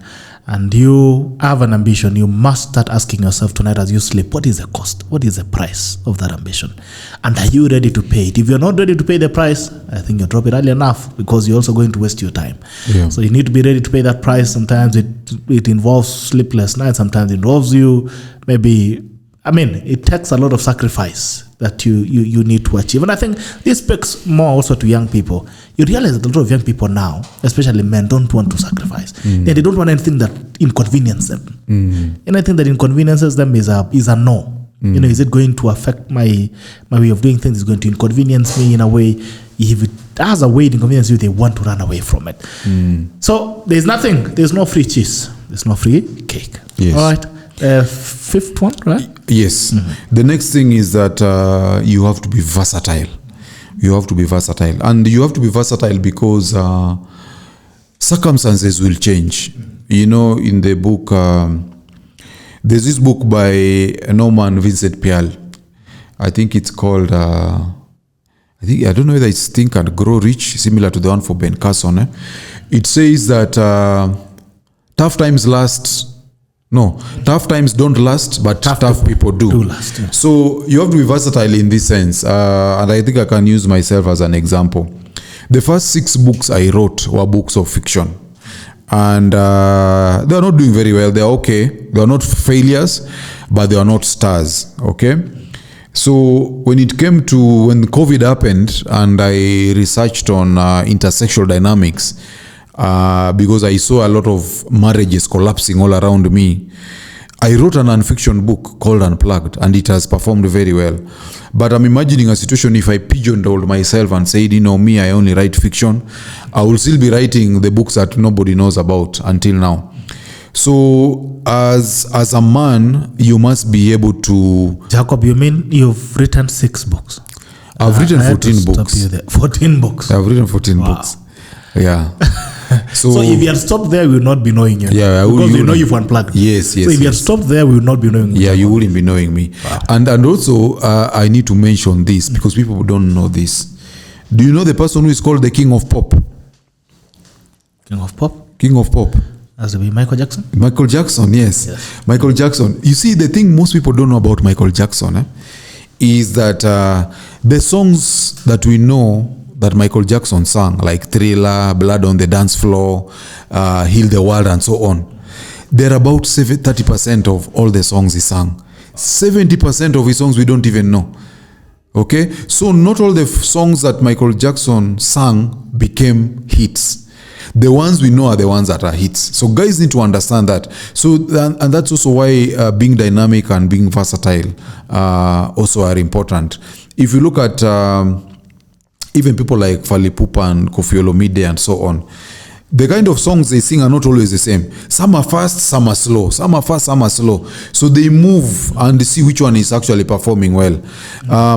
and you have an ambition, you must start asking yourself tonight as you sleep, what is the cost? What is the price of that ambition? And are you ready to pay it? If you're not ready to pay the price, I think you drop it early enough, because you're also going to waste your time. Yeah. So you need to be ready to pay that price. Sometimes it involves sleepless nights. Sometimes it involves you it takes a lot of sacrifice that you need to achieve. And I think this speaks more also to young people. You realize that a lot of young people now, especially men, don't want to sacrifice. They don't want anything that inconveniences them. Anything that inconveniences them is a no. Is it going to affect my way of doing things? Is it going to inconvenience me in a way? If it has a way to inconvenience you, they want to run away from it. So there's no free cheese. There's no free cake. Yes. All right. Fifth one, right? Yes. The next thing is that you have to be versatile. You have to be versatile. And you have to be versatile because circumstances will change. In the book, There's this book by Norman Vincent Peale. I think it's called, I don't know whether it's Think and Grow Rich, similar to the one for Ben Carson. It says that tough times don't last, but tough people do last, yeah. So you have to be versatile in this sense. And I think I can use myself as an example. The first 6 books I wrote were books of fiction. And they are not doing very well. They are okay. They are not failures, but they are not stars. Okay. So when it came to when COVID happened, and I researched on intersexual dynamics, because I saw a lot of marriages collapsing all around me, I wrote an nonfiction book called Unplugged, and it has performed very well. But I'm imagining a situation if I pigeonholed myself and said, me, I only write fiction, I will still be writing the books that nobody knows about until now. So as a man, you must be able to... Jacob, you mean you've written 6 books? I've written 14 books. 14 books. I've written 14 books. Yeah. So if you had stopped there, we would not be knowing you. Yeah, because we know you've unplugged. Yes. So if you had stopped there, we would not be knowing you. Yeah, you wouldn't be knowing me. Wow. And also, I need to mention this because people don't know this. Do you know the person who is called the King of Pop? King of Pop? King of Pop. Has to be Michael Jackson? Michael Jackson, yes. Michael Jackson. You see, the thing most people don't know about Michael Jackson is that the songs that we know that Michael Jackson sang, like Thriller, Blood on the Dance Floor, Heal the World, and so on, they're about 30% of all the songs he sang. 70% of his songs we don't even know. Okay? So not all the songs that Michael Jackson sang became hits. The ones we know are the ones that are hits. So guys need to understand that. So and that's also why being dynamic and being versatile also are important. If you look at even people like Fally Ipupa and Koffi Olomide and so on, the kind of songs they sing are not always the same. Some are fast, some are slow. Some are fast, some are slow. So they move and see which one is actually performing well.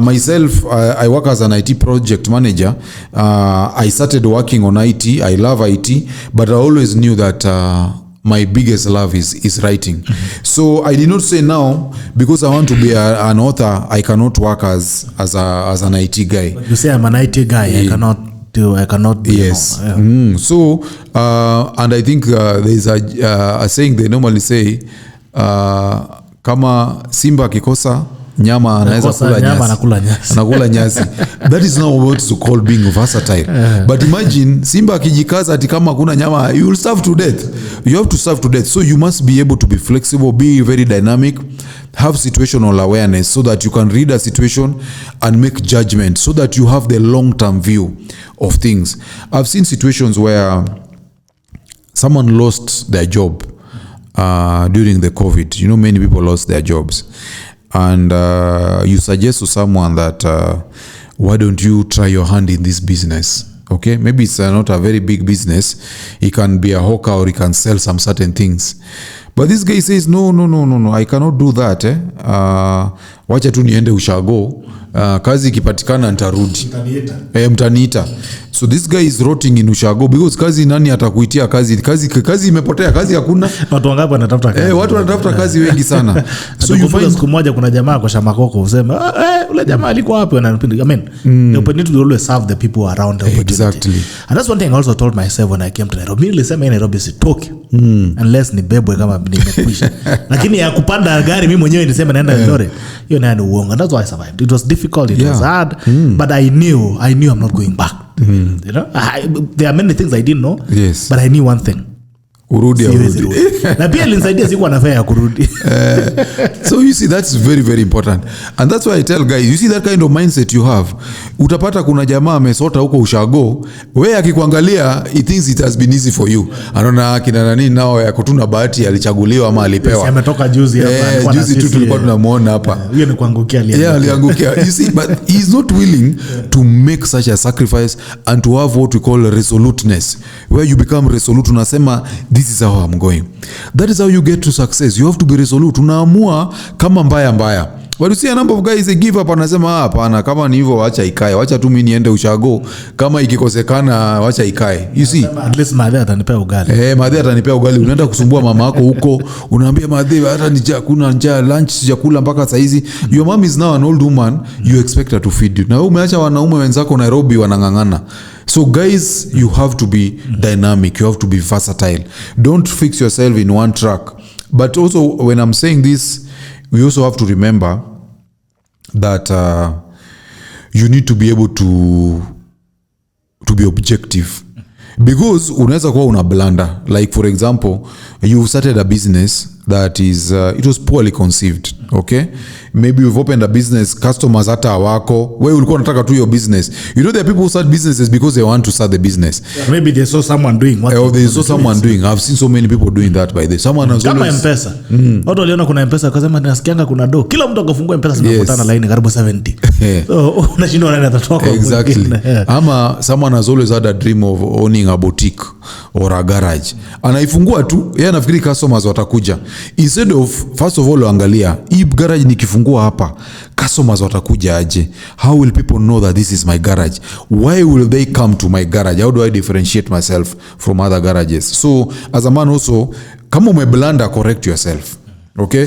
Myself, I work as an IT project manager. I started working on IT. I love IT, but I always knew that my biggest love is writing. Mm-hmm. So I did not say now, because I want to be an author, I cannot work as an IT guy. But you say I'm an IT guy, I cannot be. Yes. So, and I think there's a saying they normally say, kama simba kikosa nyama anaweza kula nyasi. Anakula nyasi. That is now what to call being versatile. But imagine simba akijikaza ati kama kuna nyama, you will starve to death. You have to starve to death. So you must be able to be flexible, be very dynamic, have situational awareness so that you can read a situation and make judgment so that you have the long-term view of things. I've seen situations where someone lost their job during the COVID. Many people lost their jobs. And you suggest to someone that why don't you try your hand in this business? Okay, maybe it's not a very big business. It can be a hawker or he can sell some certain things. But this guy says, no, I cannot do that. Wacha tu niende ushago. Kazi ikipatikana nitarudi. Mtaniita. So this guy is rotting in ushago because kazi nani atakuitia kazi imepotea, kazi hakuna. Watu wangapi wanatafuta kazi? Watu wanatafuta kazi wengi sana. So you find siku moja kuna jamaa kwa Shamakoko usema ule jamaa alikuwa wapi wananipinda. The opportunity to always serve the people around the opportunity. Exactly. And that's one thing I also told myself when I came to Nairobi. Nilisema Nairobi sitoki unless nibebwe kama nimekwisha. Lakini ya kupanda gari mimi mwenyewe nisema naenda Eldoret. Hiyo nayo ni uongo. And that's why I survived. It was difficult, it was hard, but I knew I'm not going back. There are many things I didn't know, but I knew one thing. Urudi. Na pia linisaidia siku anafaa ya kurudi. So you see, that's very, very important. And that's why I tell guys, you see that kind of mindset you have. Utapata kuna jamaa amesota huko ushago, wewe akikuangalia, he thinks it has been easy for you. Anaona kina nani nao ya kutuna bahati alichaguliwa ama alipewa. Ametoka juzi hapa. Juzi tu tulikuwa tunamuona hapa. Hiyo ni kuangukia aliangukia. You see, but he is not willing to make such a sacrifice and to have what we call resoluteness, where you become resolute. Unasema, this is how I'm going. That is how you get to success. You have to be resolute. Unaamua kama mbaya. But you see a number of guys they give up, anasema hapana, kama ni hivyo acha ikae, acha tu mimi niende ushago, kama ikikosekana acha ikae. You see, at least madhe atanipea ugali. Madhe atanipea ugali. Unaenda kusumbua mama yako huko, unaambia madhe hata kuna njaa, lunch sijakula mpaka saa hizi. Your mom is now an old woman, you expect her to feed you. Na wewe umeacha wanaume wenzako Nairobi wanangangana. So guys, you have to be dynamic, you have to be versatile. Don't fix yourself in one track. But also when I'm saying this, we also have to remember that you need to be able to be objective, because unaweza kuwa una blunder. Like for example, you started a business that is it was poorly conceived. Okay, maybe you've opened a business, customers hata wako wewe ulikuwa unataka tu your business. You know, there are people who start businesses because they want to start the business. Maybe they saw someone doing what, or they saw someone doing. I've seen so many people doing that by the someone has kama M-Pesa. Watu waliona kuna M-Pesa akasema nasikianga kuna do, kila mtu akafungua M-Pesa zinakutana line karibu 70. So unashindwa nani atatoka. Exactly. Ama someone has always had a dream of owning a boutique or a garage, anaifungua tu, yeye anafikiri customers watakuja. Instead of first of all angalia hii garage nikifungua hapa customers watakuja aje, how will people know that this is my garage, why will they come to my garage, how do I differentiate myself from other garages? So as a man also, kama umeblanda, correct yourself. Okay,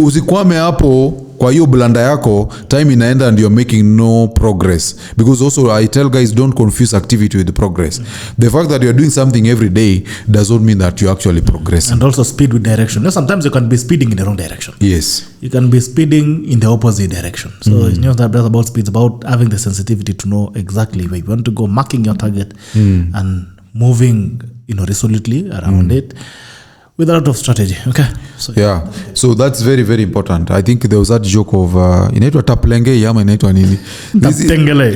usikwame hapo kwa hiyo blanda yako, time inaenda and you're making no progress. Because also I tell guys, don't confuse activity with progress. The fact that you're doing something every day does not mean that you're actually progressing. And also speed with direction. You know, sometimes you can be speeding in the wrong direction. Yes, you can be speeding in the opposite direction. So it's not about speed, it's about having the sensitivity to know exactly where you want to go, marking your target and moving, resolutely around it with a lot of strategy. Okay. So yeah. So that's very, very important. I think there was that joke of inaitwa taplenge yama inaitwa nini? Taptengele.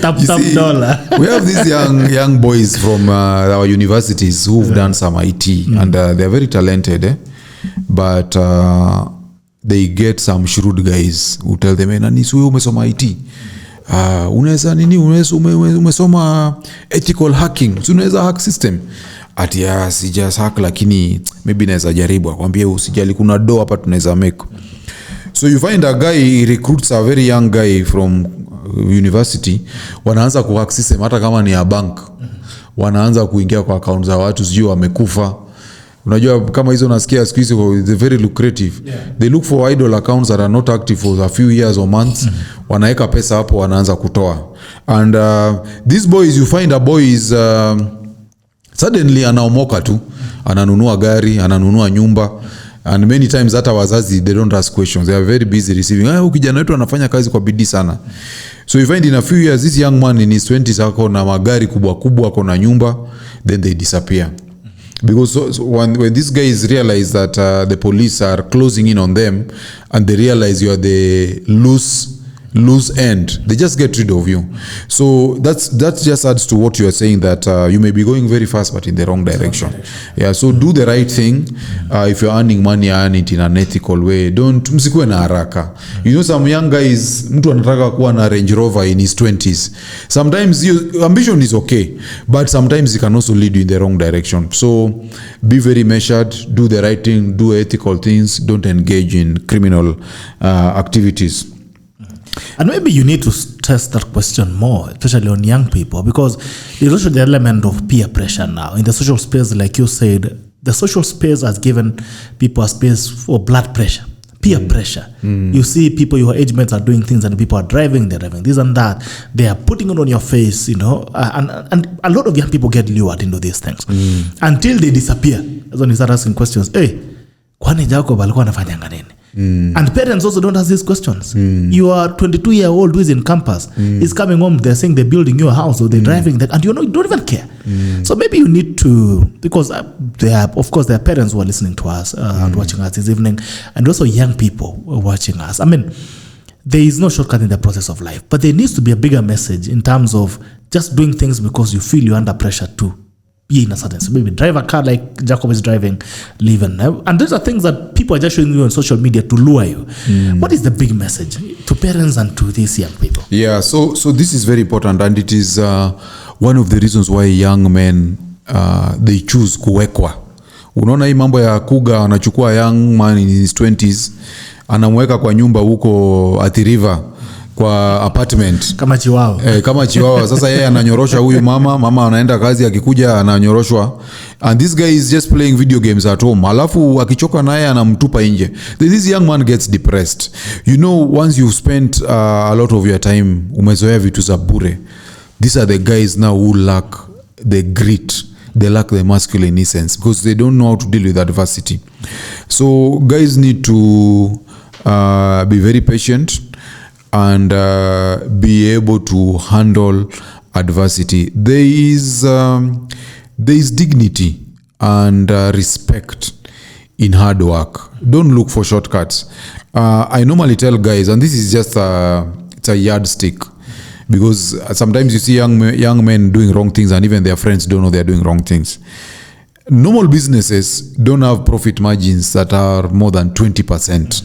Tap dollar. We have these young boys from our universities who've done some IT and they're very talented, but they get some shrewd guys who tell them, "Nani wewe umesoma IT? Unaweza nini? Umesoma ethical hacking. Unaweza hack system." Ati sijas hack, lakini maybe naweza jaribu. Akwambia usijali, kuna do hapa tunaweza make. So you find a guy recruits a very young guy from university, wanaanza kuhack system hata kama ni a bank. Wanaanza kuingia kwa account za watu, sijui wamekufa. Unajua kama hizo nasikia siku hizo it's very lucrative. They look for idle accounts that are not active for a few years or months. Wanaeka pesa hapo, wanaanza kutoa. And these boys, you find a boy is suddenly anaomoka tu, ananunua gari, ananunua nyumba, and many times hata wazazi they don't ask questions, they are very busy receiving. Kijana wetu anafanya kazi kwa bidii sana. So you find in a few years this young man in his 20s ako na magari kubwa kubwa, ako na nyumba, then they disappear. Because when these guys realize that the police are closing in on them and they realize you are the loose end, they just get rid of you. So that just adds to what you are saying, that you may be going very fast but in the wrong direction. Yeah, so do the right thing. If you're earning money, earn it in an ethical way. Don't msikuwe na haraka. You know, some young guys, mtu anataka kuwa na Range Rover in his 20s. Sometimes your ambition is okay, but sometimes it can also lead you in the wrong direction. So be very measured, do the right thing, do ethical things, don't engage in criminal activities. And maybe you need to test that question more, especially on young people, because there's also the element of peer pressure now. In the social space, like you said, the social space has given people a space for blood pressure, peer pressure. You see people, your age mates are doing things and people are driving, they're driving this and that. They are putting it on your face, and a lot of young people get lured into these things until they disappear. That's when you start asking questions. Hey, kwani Jacob alikuwa anafanyanga nini? And parents also don't ask these questions. Your 22-year-old who is in campus is coming home, they're saying they're building your house or they're driving that, and you don't even care. So maybe you need to, because there are parents who are listening to us and watching us this evening, and also young people who are watching us. I mean, there is no shortcut in the process of life, but there needs to be a bigger message in terms of just doing things because you feel you're under pressure to be in a certain, so maybe drive a car like Jacob is driving, live in. And those are things that people are just showing you on social media to lure you. What is the big message to parents and to these young people? Yeah, so this is very important, and it is one of the reasons why young men they choose kuwekwa. Unaona hii mambo ya kuga, anachukua young man in his 20s anamweka kwa nyumba huko Athi River kwa apartment kama chiwawa. Kama chiwawa. Sasa yeye ananyorosha huyu mama anaenda kazi, akikuja ananyoroshwa, and this guy is just playing video games at home. Alafu akichoka naye anamtupa nje. This young man gets depressed. You know, once you've spent a lot of your time umezoea vitu za bure, these are the guys now who lack the grit, they lack the masculine essence because they don't know how to deal with adversity. So guys need to be very patient and be able to handle adversity. There is dignity and respect in hard work. Don't look for shortcuts. I normally tell guys, and this is just it's a yardstick, because sometimes you see young men doing wrong things and even their friends don't know they're doing wrong things. Normal businesses don't have profit margins that are more than 20%,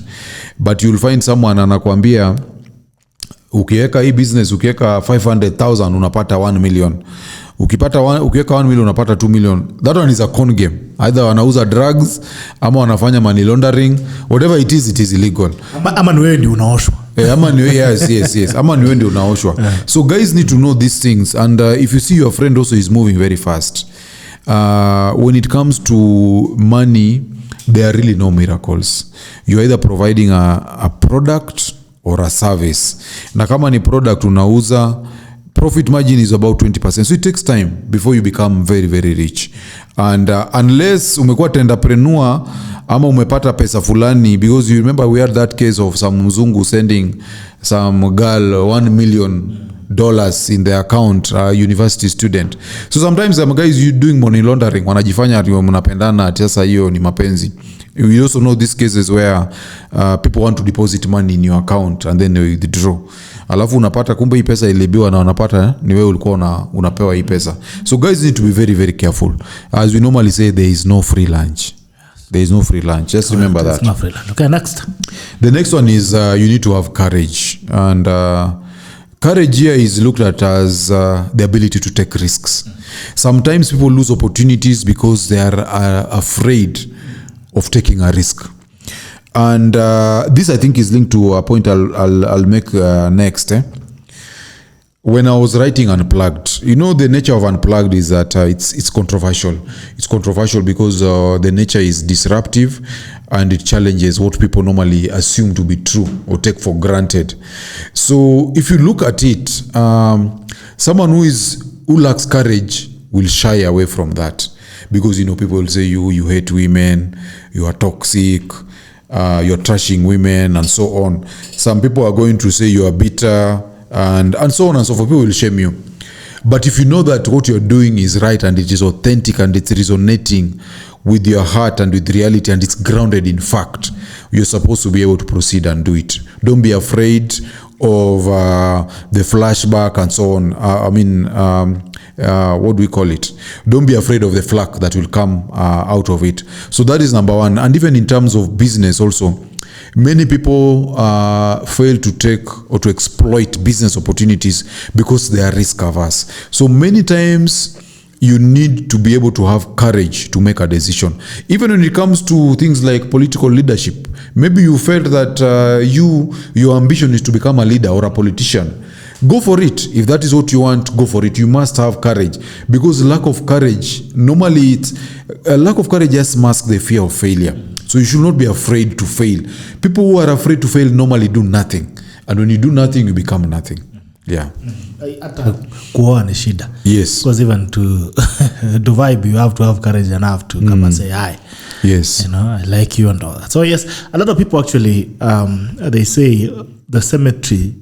but you'll find someone anakuambia ukiweka hii business, ukiweka 500,000 unapata 1 million. Ukiweka 1 million unapata 2 million. That one is a con game. Either wanauza drugs ama wanafanya money laundering, whatever it is illegal. Ama ni wewe ndio unaoshwa. Ama ni yes. Ama ni wewe ndio unaoshwa. So guys need to know these things, and if you see your friend also is moving very fast, when it comes to money, there are really no miracles. You're either providing a product or a service. Na kama ni product unauza, profit margin is about 20%. So it takes time before you become very, very rich. And unless umekuwa entrepreneur ama umepata pesa fulani, because you remember we had that case of some mzungu sending some girl $1 million in their account, university student. So sometimes some guys you doing money laundering, wanajifanya ati mnapendana, ati sasa hiyo ni mapenzi. We also know these cases where people want to deposit money in your account and then they withdraw. Alafu unapata kumbe hii pesa ilibiwa na wanapata ni wewe ulikuwa unapewa hii pesa. So guys need to be very, very careful. As we normally say, there is no free lunch. There is no free lunch. Just remember that. No free lunch. Okay, next. The next one is you need to have courage. And courage here is looked at as the ability to take risks. Sometimes people lose opportunities because they are afraid of taking a risk. And this I think is linked to a point I'll make next. When I was writing Unplugged, you know, the nature of Unplugged is that it's controversial. It's controversial because the nature is disruptive and it challenges what people normally assume to be true or take for granted. So if you look at it, someone who lacks courage will shy away from that, because, you know, people will say you hate women, you are toxic, you're trashing women, and so on. Some people are going to say you are bitter, and so on and so forth. People will shame you. But if you know that what you're doing is right and it is authentic and it's resonating with your heart and with reality and it's grounded in fact, you're supposed to be able to proceed and do it. Don't be afraid of the flashback and so on. What do we call it? Don't be afraid of the flack that will come out of it. So that is number one. And even in terms of business also, many people fail to take or to exploit business opportunities because they are risk averse. So many times you need to be able to have courage to make a decision. Even when it comes to things like political leadership, maybe you felt that your ambition is to become a leader or a politician. Go for it. If that is what you want, go for it. You must have courage, because lack of courage, normally lack of courage just masks the fear of failure. So you should not be afraid to fail. People who are afraid to fail normally do nothing. And when you do nothing, you become nothing. Yeah. Kuoa ni shida. Yes. Because even to vibe, you have to have courage enough to come and say hi. Yes. You know, I like you and all that. So yes, a lot of people actually, they say the cemetery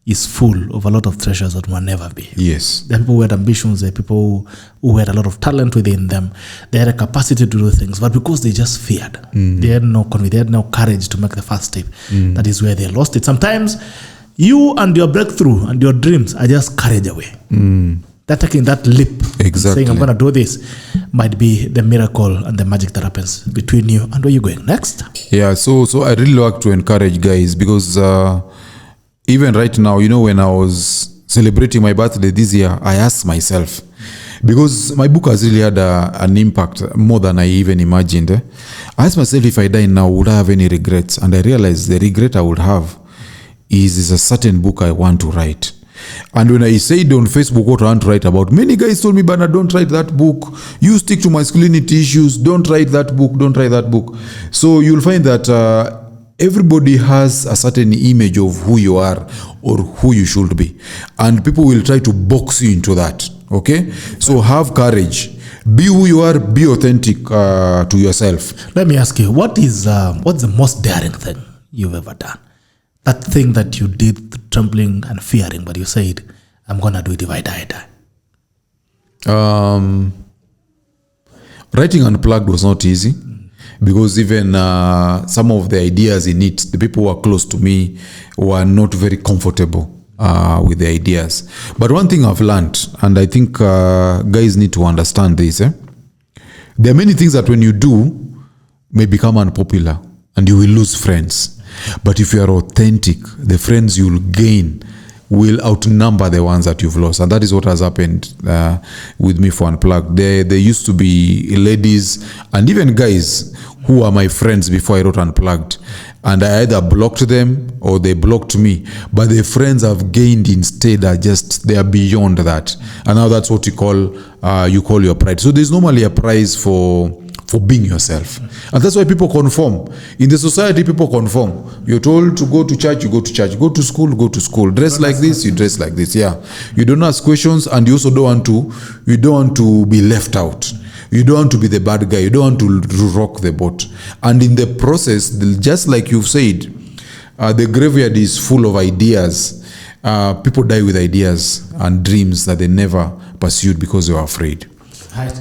is full of a lot of treasures that will never be. Yes. There are people who had ambitions, there are people who had a lot of talent within them. They had a capacity to do things, but because they just feared, they had no confidence, they had no courage to make the first step. That is where they lost it. Sometimes you and your breakthrough and your dreams are just carried away. That taking that leap, exactly, saying I'm going to do this, might be the miracle and the magic that happens between you and where you're going next. Yeah, so I really like to encourage guys, because even right now, you know, when I was celebrating my birthday this year, I asked myself, because my book has really had an impact more than I even imagined. I asked myself, if I die now, would I have any regrets? And I realized the regret I would have is a certain book I want to write. And when I said on Facebook what I want to write about, many guys told me, Bernard, don't write that book. You stick to masculinity issues. Don't write that book. Don't write that book. So you'll find that everybody has a certain image of who you are or who you should be. And people will try to box you into that. Okay? So have courage. Be who you are. Be authentic to yourself. Let me ask you, what's the most daring thing you've ever done? That thing that you did trembling and fearing, but you said, I'm going to do it if I die. Writing Unplugged was not easy because even some of the ideas in it, the people who are close to me were not very comfortable with the ideas. But one thing I've learned, and I think guys need to understand this, there are many things that when you do may become unpopular and you will lose friends. But if you are authentic, the friends you'll gain will outnumber the ones that you've lost. And that is what has happened with me for Unplugged. There used to be ladies and even guys who are my friends before I wrote Unplugged. And I either blocked them or they blocked me. But the friends I've gained instead they are beyond that. And now that's what you call your pride. So there's normally a prize for being yourself. And that's why people conform. In the society, people conform. You're told to go to church, you go to church. Go to school. Dress like this, you dress like this. Yeah. You don't ask questions, and you also don't want to be left out. You don't want to be the bad guy. You don't want to rock the boat. And in the process, just like you've said, the graveyard is full of ideas. People die with ideas and dreams that they never pursued because they were afraid. Right.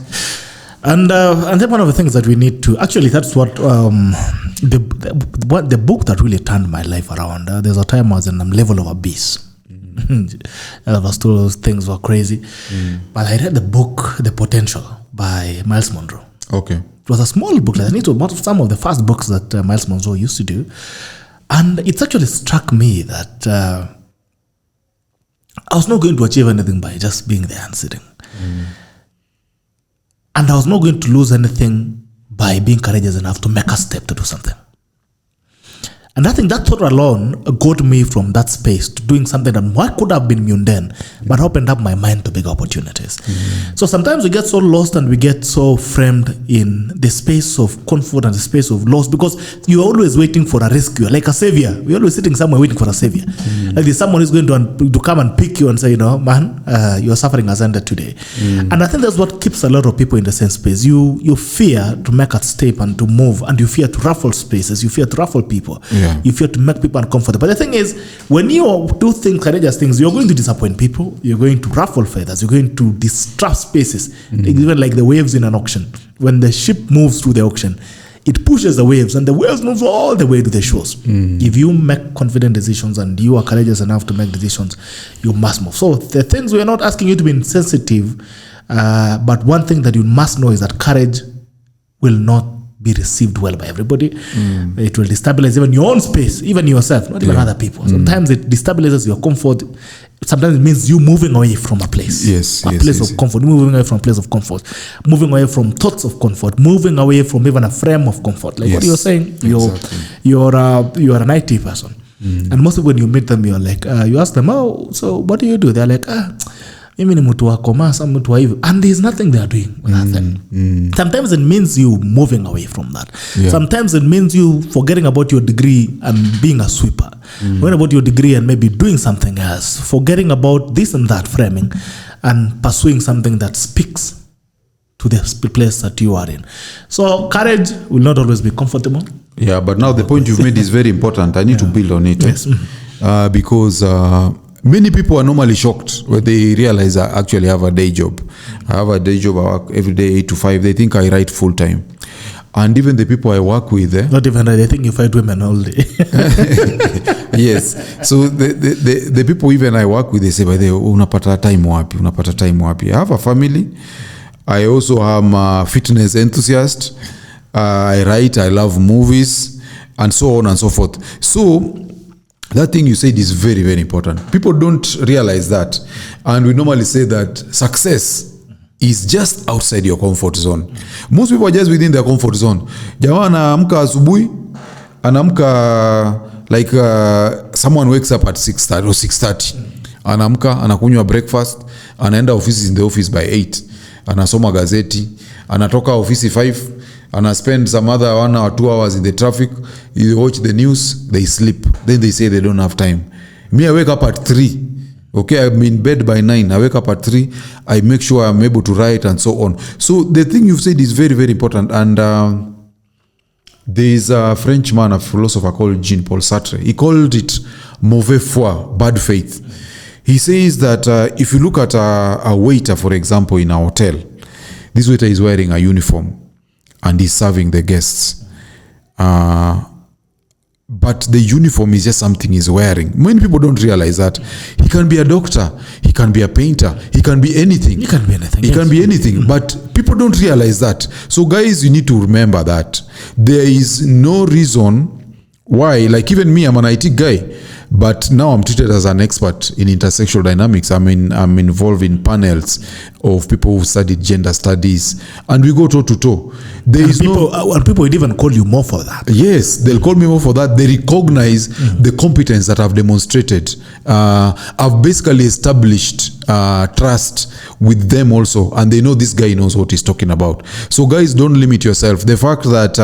And then one of the things that we need to, actually that's what the book that really turned my life around. There's a time I was in a level of abyss. I was told things were crazy. But I read the book, The Potential by Miles Monroe. Okay. It was a small book. I think it was some of the first books that Miles Monroe used to do. And it actually struck me that I was not going to achieve anything by just being there and sitting. And I was not going to lose anything by being courageous enough to make a step to do something. And I think that thought alone got me from that space to doing something that could have been mundane, but opened up my mind to big opportunities. So sometimes we get so lost and we get so framed in the space of comfort and the space of loss because you're always waiting for a rescue, like a savior. We're always sitting somewhere waiting for a savior. Like there's someone who's going to come and pick you and say, man, your suffering has ended today. And I think that's what keeps a lot of people in the same space. You fear to make a step and to move, and you fear to ruffle spaces, you fear to ruffle people. You fear to make people uncomfortable. But the thing is, when you do things, courageous things, you're going to disappoint people. You're going to ruffle feathers. You're going to disrupt spaces. Even like the waves in an auction. When the ship moves through the auction, it pushes the waves, and the waves move all the way to the shores. If you make confident decisions and you are courageous enough to make decisions, you must move. So the things we are not asking you to be insensitive, but one thing that you must know is that courage will not be received well by everybody. It will destabilize even your own space, even yourself, not even other people. Sometimes it destabilizes your comfort. Sometimes it means you moving away from a place. A place of comfort, moving away from a place of comfort, moving away from thoughts of comfort, moving away from even a frame of comfort. Like what you're saying, you're an IT person. And most people when you meet them, you're like, you ask them, so what do you do? They're like, mimi ni mtu wa commerce, mtu wa hivi, and there's nothing they are doing with that thing. Sometimes it means you moving away from that. Sometimes it means you forgetting about your degree and being a sweeper. Forgetting about your degree and maybe doing something else. Forgetting about this and that framing and pursuing something that speaks to the place that you are in. So courage will not always be comfortable. Yeah, but now the point you've made is very important. I need to build on it. Yes. Because many people are normally shocked when they realize I actually have a day job. I have a day job. I work every day 8 to 5. They think I write full time. And even the people I work with, not even they think you fight women all day. Yes. So the people even I work with, they say, unapata time wapi? I have a family. I also am a fitness enthusiast. I write. I love movies, and so on and so forth. So that thing you said is very, very important. People don't realize that. And we normally say that success is just outside your comfort zone. Most people are just within their comfort zone. Jamaa anaamka asubuhi, anaamka like someone wakes up at 6:30 or 6:30. Anaamka, anakunywa breakfast, anaenda office in the office by 8. Anasoma gazeti, anatoka office 5, ana spend some other 1 or 2 hours in the traffic, you watch the news, they sleep. Then they say they don't have time. Me, I wake up at 3. Okay, I'm in bed by 9. I wake up at 3. I make sure I'm able to write and so on. So the thing you've said is very, very important. And there is a Frenchman, a philosopher called Jean-Paul Sartre. He called it mauvais foi, bad faith. He says that if you look at a waiter, for example, in a hotel, this waiter is wearing a uniform and he's serving the guests. But the uniform is just something he's wearing. Many people don't realize that. He can be a doctor, he can be a painter, he can be anything. He can be anything. He can be anything, but people don't realize that. So guys, you need to remember that there is no reason why, like even me, I'm an IT guy, but now I'm treated as an expert in intersexual dynamics. I'm involved in panels of people who studied gender studies, and we go toe to toe. And people would even call you more for that. Yes, they'll call me more for that. They recognize the competence that I've demonstrated. I've basically established trust with them also, and they know this guy knows what he's talking about. So guys, don't limit yourself. The fact that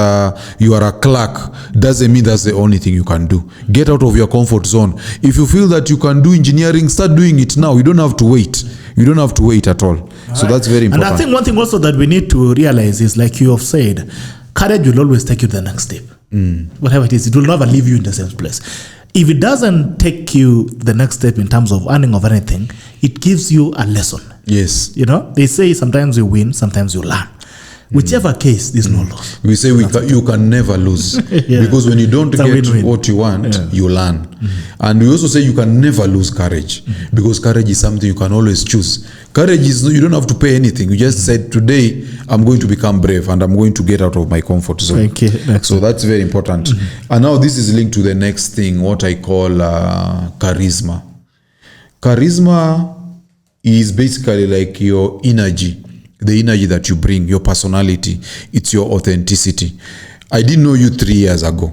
you are a clerk doesn't mean that's the only thing you can do. Get out of your comfort zone. If you feel that you can do engineering, start doing it now. You don't have to wait. You don't have to wait at all. So that's very important. And I think one thing also that we need to realize is, like you have said, courage will always take you to the next step. Whatever it is, it will never leave you in the same place. If it doesn't take you the next step in terms of earning of anything, it gives you a lesson. Yes. You know, they say sometimes you win, sometimes you learn. Whichever case, there's no loss. We say you can never lose. Because when you don't get what you want, you learn. And we also say you can never lose courage. Because courage is something you can always choose. Courage is, you don't have to pay anything. You just said, today, I'm going to become brave and I'm going to get out of my comfort zone. Okay. So that's very important. And now this is linked to the next thing, what I call charisma. Charisma is basically like your energy. The energy that you bring, your personality, it's your authenticity. I didn't know you 3 years ago.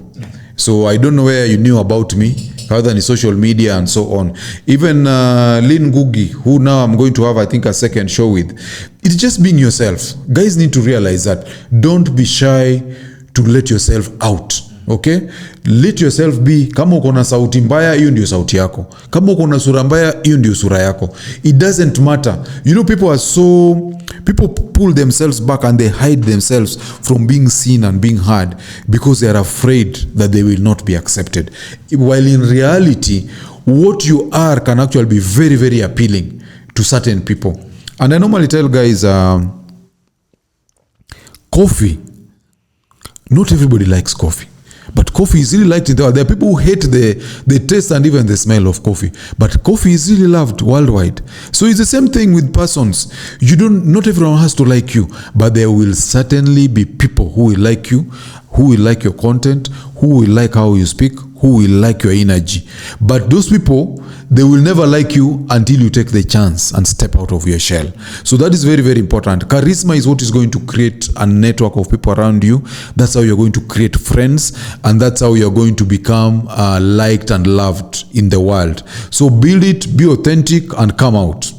So I don't know where you knew about me, other than social media and so on. Even Lynn Ngugi, who now I'm going to have, I think, a second show with. It's just being yourself. Guys need to realize that. Don't be shy to let yourself out. Okay? Let yourself be. Kama uko na sauti mbaya, hiyo ndio sauti yako. Kama uko na sura mbaya, hiyo ndio sura yako. It doesn't matter. You know, people pull themselves back and they hide themselves from being seen and being heard because they are afraid that they will not be accepted. While in reality, what you are can actually be very, very appealing to certain people. And I normally tell guys, coffee, not everybody likes coffee. But coffee is really liked in the world. There are people who hate the taste and even the smell of coffee. But coffee is really loved worldwide. So it's the same thing with persons. Not everyone has to like you, but there will certainly be people who will like you, who will like your content, who will like how you speak, who will like your energy. But those people, they will never like you until you take the chance and step out of your shell. So that is very, very important. Charisma is what is going to create a network of people around you. That's how you're going to create friends, and that's how you're going to become liked and loved in the world. So build it, be authentic, and come out.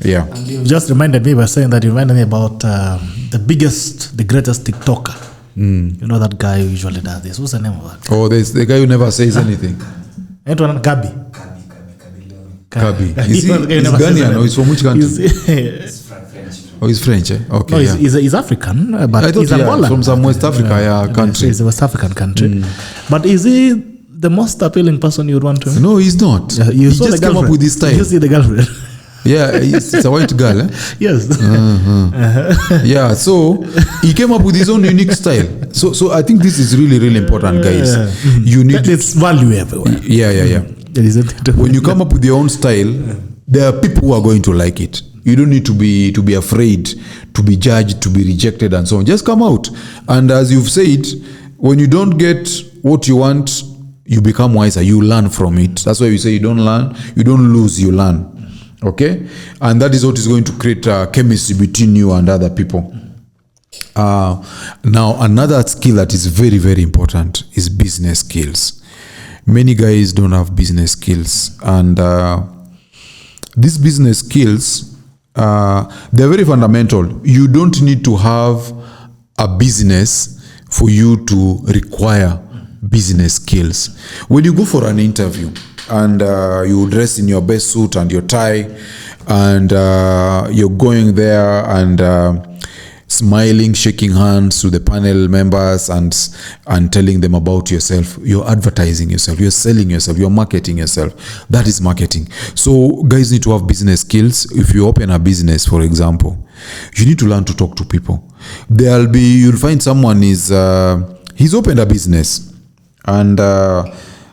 Yeah. And you just reminded me by saying that, you reminded me about the greatest TikToker. You know that guy who usually does this. What's the name of that? Oh, there's the guy who never says anything. Antoine Gabi. Gabi. Is he Ghanaian or he's from which country? He's French, eh? Okay. No, he's African, but he's from some West Africa country. He's a West African country. But is he the most appealing person you'd want to? No, he's not. He just came up with this style. You see the girlfriend. Yeah, it's a white girl, eh? Yes. Yeah, so he came up with his own unique style. So I think this is really, really important, guys. You need it's value everywhere. Yeah. When you come up with your own style, there are people who are going to like it. You don't need to be afraid to be judged, to be rejected, and so on. Just come out. And as you've said, when you don't get what you want, you become wiser. You learn from it. That's why we say you don't lose, you learn. Okay, and that is what is going to create chemistry between you and other people. Now, another skill that is very, very important is business skills. Many guys don't have business skills, and these business skills, they're very fundamental. You don't need to have a business for you to require business skills. When you go for an interview and you dress in your best suit and your tie, and you're going there and smiling, shaking hands to the panel members and telling them about yourself, you're advertising yourself, you're selling yourself, you're marketing yourself. That is marketing. So guys need to have business skills. If you open a business, for example, you need to learn to talk to people. You'll find someone he's opened a business, and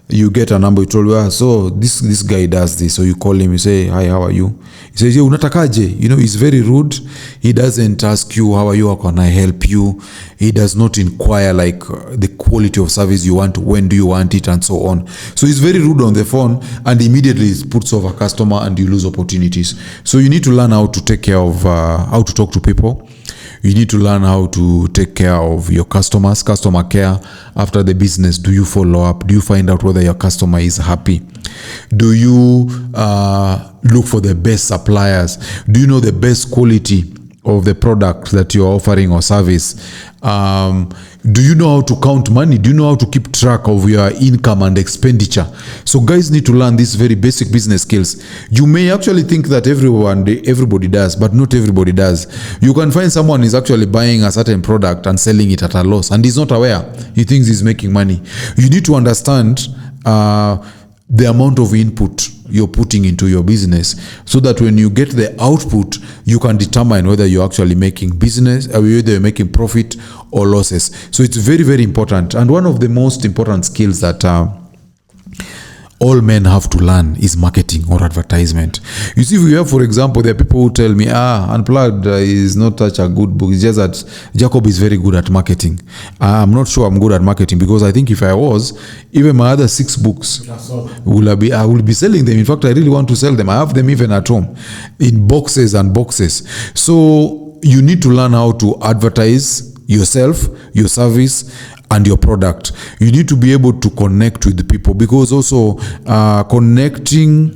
you get a number, you told, so this guy does this. So you call him, you say, hi, how are you? He says, unatakaje? He's very rude. He doesn't ask you, how are you? How can I help you? He does not inquire like the quality of service you want, when do you want it, and so on. So he's very rude on the phone, and immediately it puts off a customer and you lose opportunities. So you need to learn how to take care of, how to talk to people. You need to learn how to take care of your customers, customer care. After the business, do you follow up? Do you find out whether your customer is happy? Do you look for the best suppliers? Do you know the best quality of the product that you're offering or service? Do you know how to count money? Do you know how to keep track of your income and expenditure? So guys need to learn these very basic business skills. You may actually think that everybody does, but not everybody does. You can find someone is actually buying a certain product and selling it at a loss, and he's not aware. He thinks he's making money. You need to understand the amount of input you're putting into your business, so that when you get the output, you can determine whether you're actually making business, or whether you're making profit or losses. So it's very, very important. And one of the most important skills that all men have to learn is marketing or advertisement. You see, if you have, for example, there are people who tell me, Unplugged is not such a good book. It's just that Jacob is very good at marketing. I'm not sure I'm good at marketing, because I think if I was, even my other 6 books, I will be selling them. In fact, I really want to sell them. I have them even at home in boxes and boxes. So you need to learn how to advertise yourself, your service, and your product. You need to be able to connect with people, because also connecting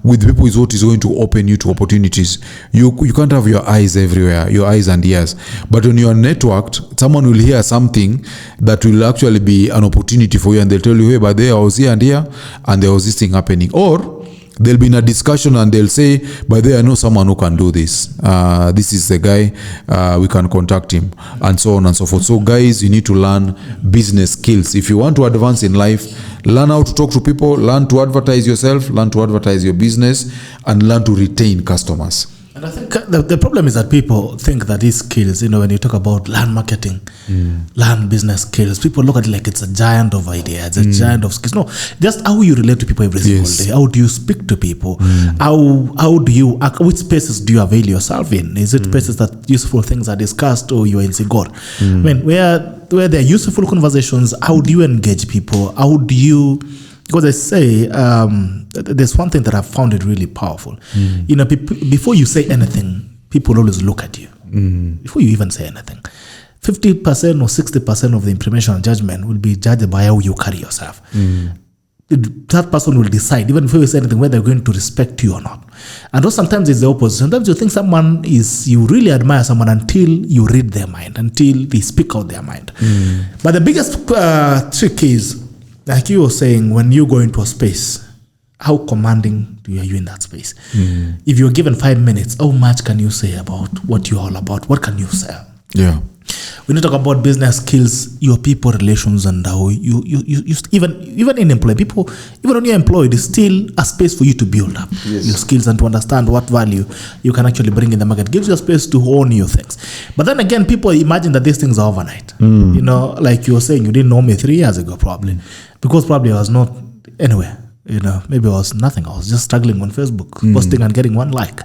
with people is what is going to open you to opportunities. You can't have your eyes everywhere, your eyes and ears. But when you are networked, someone will hear something that will actually be an opportunity for you, and they'll tell you, hey, but there I was here, and there was this thing happening. Or they'll be in a discussion and they'll say, by the way, I know someone who can do this. This is the guy, we can contact him, and so on and so forth. So guys, you need to learn business skills. If you want to advance in life, learn how to talk to people, learn to advertise yourself, learn to advertise your business, and learn to retain customers. And I think the problem is that people think that these skills, when you talk about learn marketing, learn business skills, people look at it like it's a giant of ideas, a giant of skills. No, just how you relate to people every single day. How do you speak to people? How do you, which spaces do you avail yourself in? Is it spaces that useful things are discussed, or you are insecure? I mean, where there are useful conversations, how do you engage people? How do you... Because I say, there's one thing that I found it really powerful. Before you say anything, people always look at you. Before you even say anything. 50% or 60% of the information and judgment will be judged by how you carry yourself. That person will decide, even before you say anything, whether they're going to respect you or not. And also sometimes it's the opposite. Sometimes you think you really admire someone until you read their mind, until they speak out their mind. But the biggest trick is, like you were saying, when you go into a space, how commanding are you in that space? If you're given 5 minutes, how much can you say about what you're all about? What can you sell? Yeah. When you talk about business skills, your people relations, and how you even in employment, people, even when you're employed, it's still a space for you to build up your skills and to understand what value you can actually bring in the market. It gives you a space to own your things. But then again, people imagine that these things are overnight. Like you were saying, you didn't know me 3 years ago, probably, because probably I was not anywhere. maybe it was nothing. I was just struggling on Facebook, posting and getting 1 like,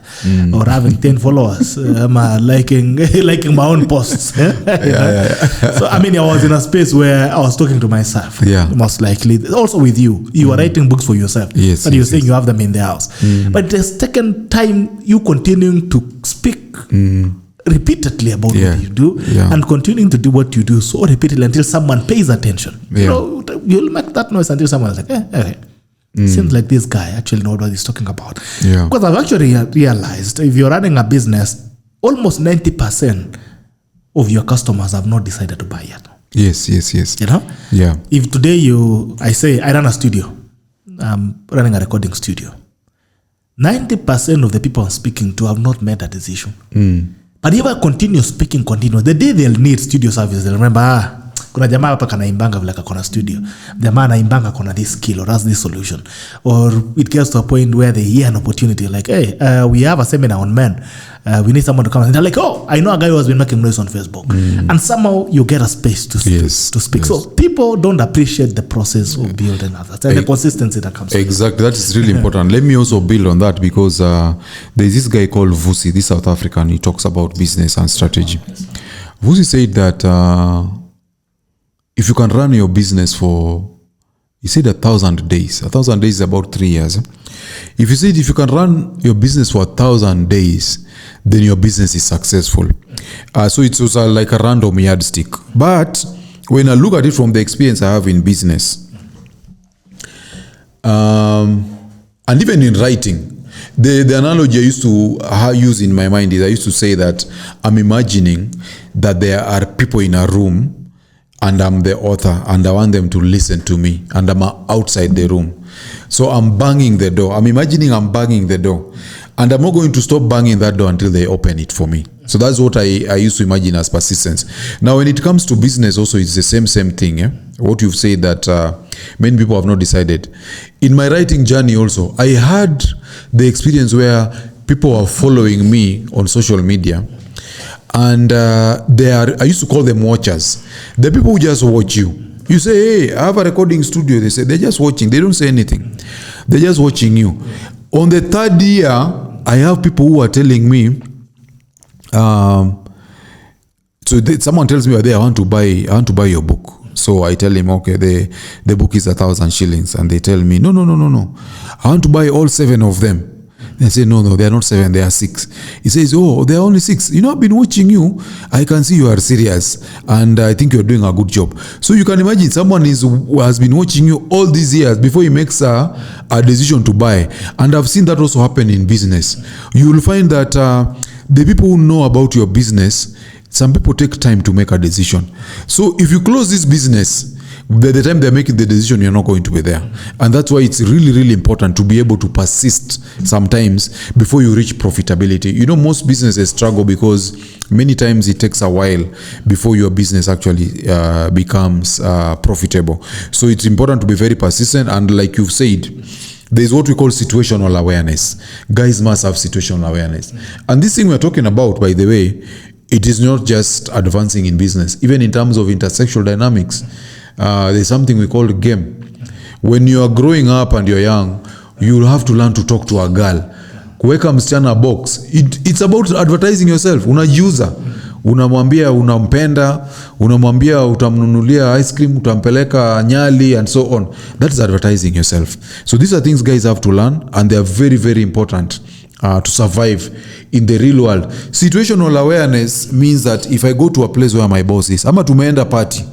or having 10 followers, liking my own posts. So I was in a space where I was talking to myself. Most likely, also with you. You are writing books for yourself, but you're saying you have them in the house. But it has taken time. You continuing to speak repeatedly about what you do, and continuing to do what you do so repeatedly until someone pays attention. You'll make that noise until someone is like, okay. Seems like this guy actually knows what he's talking about. Because I've actually realized if you're running a business, almost 90% of your customers have not decided to buy yet. Yes. If today I run a studio, I'm running a recording studio, 90% of the people I'm speaking to have not made a decision. But if I continue speaking, the day they'll need studio service, they'll remember, kuna jamaa hapa kanaimbanga vile kakona studio, jamaa anaimbanga kona this skill or has this solution, or it gets to a point where they hear an opportunity like, hey, we have a seminar on men, we need someone to come, and they're like, oh, I know a guy who has been making noise on Facebook, and somehow you get a space to speak. So people don't appreciate the process of building others and the consistency that comes. Exactly, that is really important. Let me also build on that because there's this guy called Vusi, this South African. He talks about business and strategy. Vusi said that if you can run your business for, he said 1,000 days. 1,000 days is about 3 years. If you can run your business for 1,000 days, then your business is successful. So it's also like a random yardstick. But when I look at it from the experience I have in business, and even in writing, the analogy I used to use in my mind is I used to say that I'm imagining that there are people in a room and I'm the author and I want them to listen to me and I'm outside the room. So I'm banging the door. I'm imagining I'm banging the door and I'm not going to stop banging that door until they open it for me. So that's what I used to imagine as persistence. Now, when it comes to business also, it's the same thing. What you've said that many people have not decided. In my writing journey also, I had the experience where people are following me on social media. And I used to call them watchers. The people who just watch you. You say, hey, I have a recording studio. They say, they're just watching. They don't say anything. They're just watching you. On the 3rd year, I have people who are telling me, someone tells me, I want to buy your book. So I tell him, okay, the book is 1,000 shillings. And they tell me, no. I want to buy all 7 of them. They say, no, they are not 7, they are 6. He says, oh, they are only 6. I've been watching you. I can see you are serious. And I think you're doing a good job. So you can imagine someone who has been watching you all these years before he makes a decision to buy. And I've seen that also happen in business. You will find that the people who know about your business, some people take time to make a decision. So if you close this business, by the time they're making the decision, you're not going to be there. And that's why it's really, really important to be able to persist sometimes before you reach profitability. Most businesses struggle because many times it takes a while before your business actually becomes profitable. So it's important to be very persistent. And like you've said, there's what we call situational awareness. Guys must have situational awareness. And this thing we're talking about, by the way, it is not just advancing in business. Even in terms of intersexual dynamics, there's something we call game. When you are growing up and you're young, you'll have to learn to talk to a girl. Kuweka msichana box. It's about advertising yourself. Unajiuza. Unamwambia unampenda, unamwambia utamnunulia ice cream, utampeleka Nyali and so on. That's advertising yourself. So these are things guys have to learn and they are very, very important to survive in the real world. Situational awareness means that if I go to a place where my boss is, ama tumeenda party,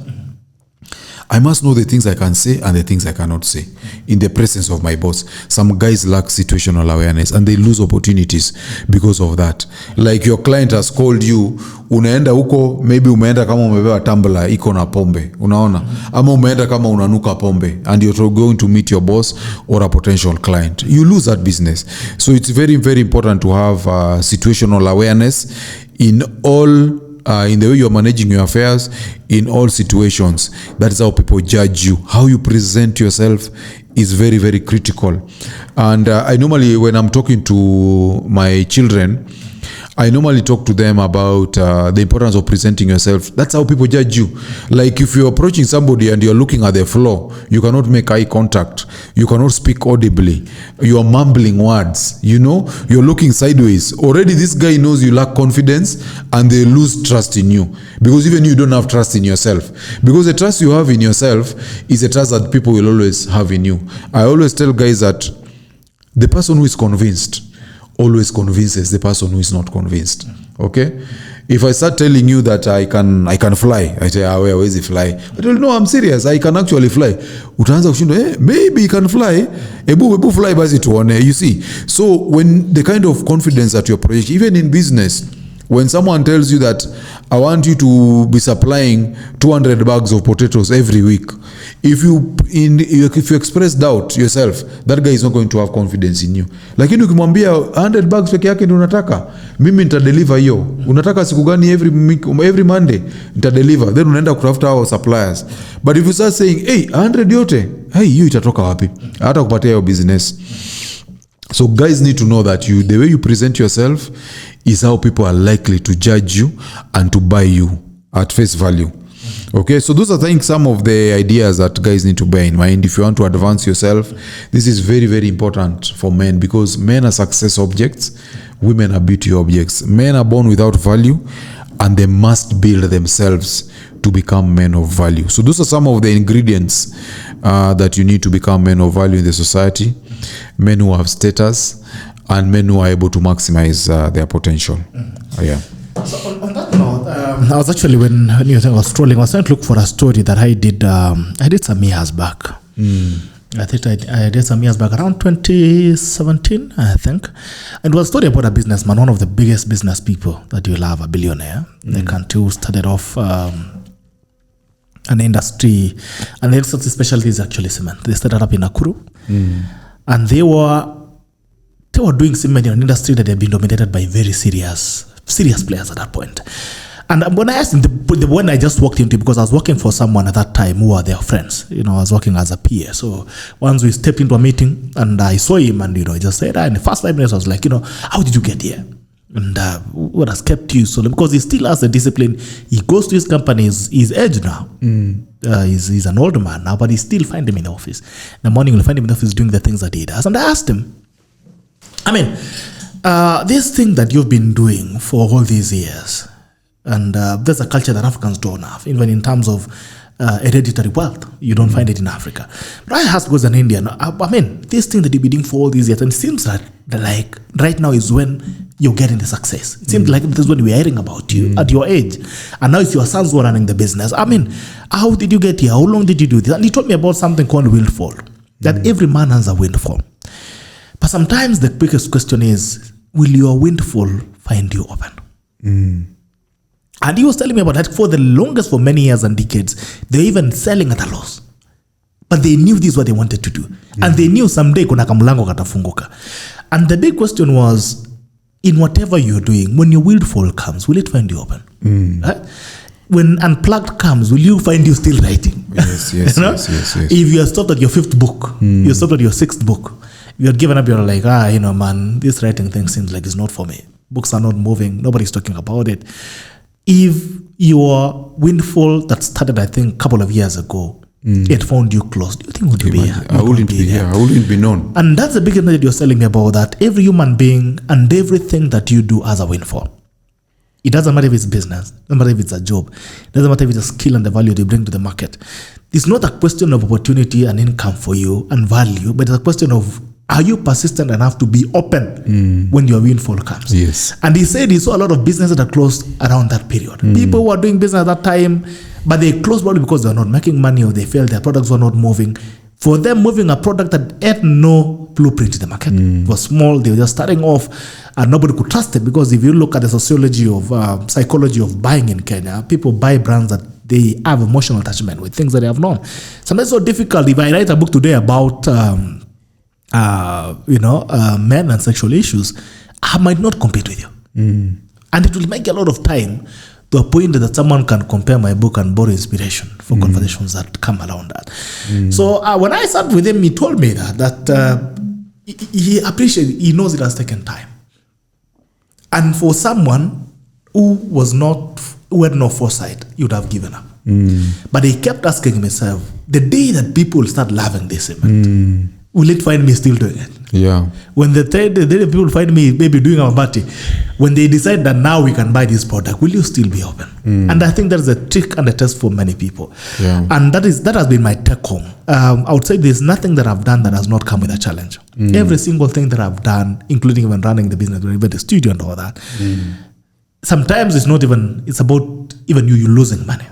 I must know the things I can say and the things I cannot say in the presence of my boss. Some guys lack situational awareness and they lose opportunities because of that. Like your client has called you, unaenda huko, maybe umeenda kama umebeba tumbler iko na pombe, unaona? Ama umeenda kama unanuka pombe and you're going to meet your boss or a potential client. You lose that business. So it's very, very important to have situational awareness in all in the way you're managing your affairs, in all situations. That is how people judge you. How you present yourself is very, very critical. And I normally, when I'm talking to my children, I normally talk to them about the importance of presenting yourself. That's how people judge you. Like if you're approaching somebody and you're looking at the floor, you cannot make eye contact. You cannot speak audibly. You are mumbling words. You know, you're looking sideways. Already this guy knows you lack confidence and they lose trust in you. Because even you don't have trust in yourself. Because the trust you have in yourself is a trust that people will always have in you. I always tell guys that the person who is convinced always convinces the person who is not convinced. Okay? If I start telling you that I can fly, I say, where is he fly? I tell you, no, I'm serious. I can actually fly. Utaanza kushinda, maybe he can fly. Ebu fly basi tuone. You see? So when the kind of confidence that you're projecting, even in business, when someone tells you that I want you to be supplying 200 bags of potatoes every week, if you express doubt yourself, that guy is not going to have confidence in you. Lakini ukimwambia 100 bags peke yake ndio unataka, mimi nitadeliver hiyo. Unataka siku gani every Monday nitadeliver. Then unaenda kutafuta our suppliers. But if you start saying, hey, 100 yote, hey, hiyo itatoka wapi? Hata kupatia hiyo business. So guys need to know that the way you present yourself is how people are likely to judge you and to buy you at face value. Okay, so those are, I think, some of the ideas that guys need to bear in mind. If you want to advance yourself, this is very, very important for men, because men are success objects, women are beauty objects. Men are born without value and they must build themselves to become men of value. So those are some of the ingredients that you need to become men of value in the society. Men who have status and men who are able to maximize their potential. Yeah. So on that note, I was actually, when I was scrolling, I was trying to look for a story that I did some years back. I think I did some years back, around 2017, I think. And it was a story about a businessman, one of the biggest business people that you'll have, a billionaire. The country who started off an industry, and their specialty is actually cement. They started up in Nakuru, and they were doing cement in an industry that had been dominated by very serious players at that point. And when I asked him, the one I just walked into, because I was working for someone at that time who were their friends, I was working as a peer. So once we stepped into a meeting and I saw him, and he just said, in the first 5 minutes I was like, how did you get here? And what has kept you so long? Because he still has the discipline. He goes to his company, he's aged now. He's an old man now, but he still find him in the office. In the morning you'll find him in the office doing the things that he does. And I asked him, this thing that you've been doing for all these years, and there's a culture that Africans don't have, even in terms of hereditary wealth. You don't find it in Africa. But I asked, because an Indian, this thing that you've been doing for all these years, and it seems like right now is when you're getting the success. It seems like this is when we're hearing about you at your age. And now it's your sons who are running the business. How did you get here? How long did you do this? And he told me about something called windfall, that every man has a windfall. But sometimes the biggest question is, will your windfall find you open? And he was telling me about that for the longest, for many years and decades, they were even selling at a loss. But they knew this is what they wanted to do. And they knew someday kuna kamulango katafunguka. And the big question was, in whatever you're doing, when your windfall comes, will it find you open? Right? When Unplugged comes, will you find you still writing? Yes. If you are stopped at your 5th book, you're stopped at your 6th book, you're given up, you're like, man, this writing thing seems like it's not for me. Books are not moving. Nobody's talking about it. If your windfall that started, I think, a couple of years ago, it found you close, do you think would you be here? I wouldn't be here. I wouldn't be known. And that's the big thing that you're telling me about, that every human being and everything that you do has a windfall. It doesn't matter if it's business, it doesn't matter if it's a job, it doesn't matter if it's a skill and the value they bring to the market. It's not a question of opportunity and income for you and value, but it's a question of, are you persistent enough to be open when your windfall comes? Yes. And he said he saw a lot of businesses that closed around that period. People who were doing business at that time, but they closed probably because they were not making money, or they felt their products were not moving. For them, moving a product that had no blueprint in the market, it was small, they were just starting off, and nobody could trust it. Because if you look at the psychology of buying in Kenya, people buy brands that they have emotional attachment with, things that they have known. Sometimes it's so difficult. If I write a book today about men and sexual issues, I might not compete with you. And it will make a lot of time to a point that someone can compare my book and borrow inspiration for conversations that come around that. So when I sat with him, he told me that he appreciates, he knows it has taken time. And for someone who had no foresight, he would have given up. But he kept asking himself, the day that people start loving this cement, will it find me still doing it? Yeah. When the day people find me maybe doing our party, when they decide that now we can buy this product, will you still be open? And I think that's a trick and a test for many people. Yeah. And that has been my take home. I would say there's nothing that I've done that has not come with a challenge. Every single thing that I've done, including even running the business, even the studio and all that, sometimes it's about even you losing money.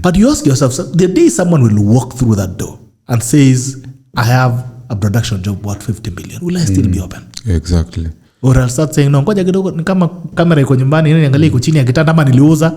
But you ask yourself, the day someone will walk through that door and says, I have a production job worth 50 million, will I still be open? Exactly. Or I'll start saying, no, ngoja kidogo kama kamera iko nyumbani, niangalie iko chini ya kitanda ama niliuza.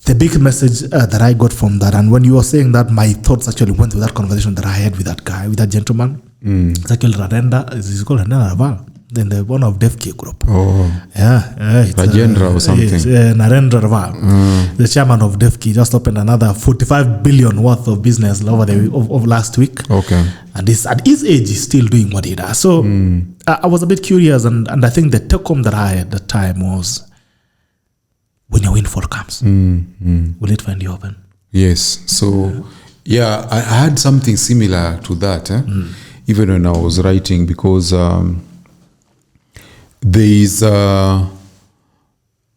The big message that I got from that, and when you were saying that, my thoughts actually went with that conversation that I had with that guy, with that gentleman. It's actually Rarenda, it's called Rarenda Raval. Then the one of DevK group. Oh. Yeah. It's Rajendra or something. It's Narendra Raval, the chairman of DevK, just opened another 45 billion worth of business over of last week. Okay. And at his age, he's still doing what he does. So I was a bit curious, and I think the take home that I had at the time was, when your windfall comes, will it find you open? Yes. So, yeah, I had something similar to that, even when I was writing, because there is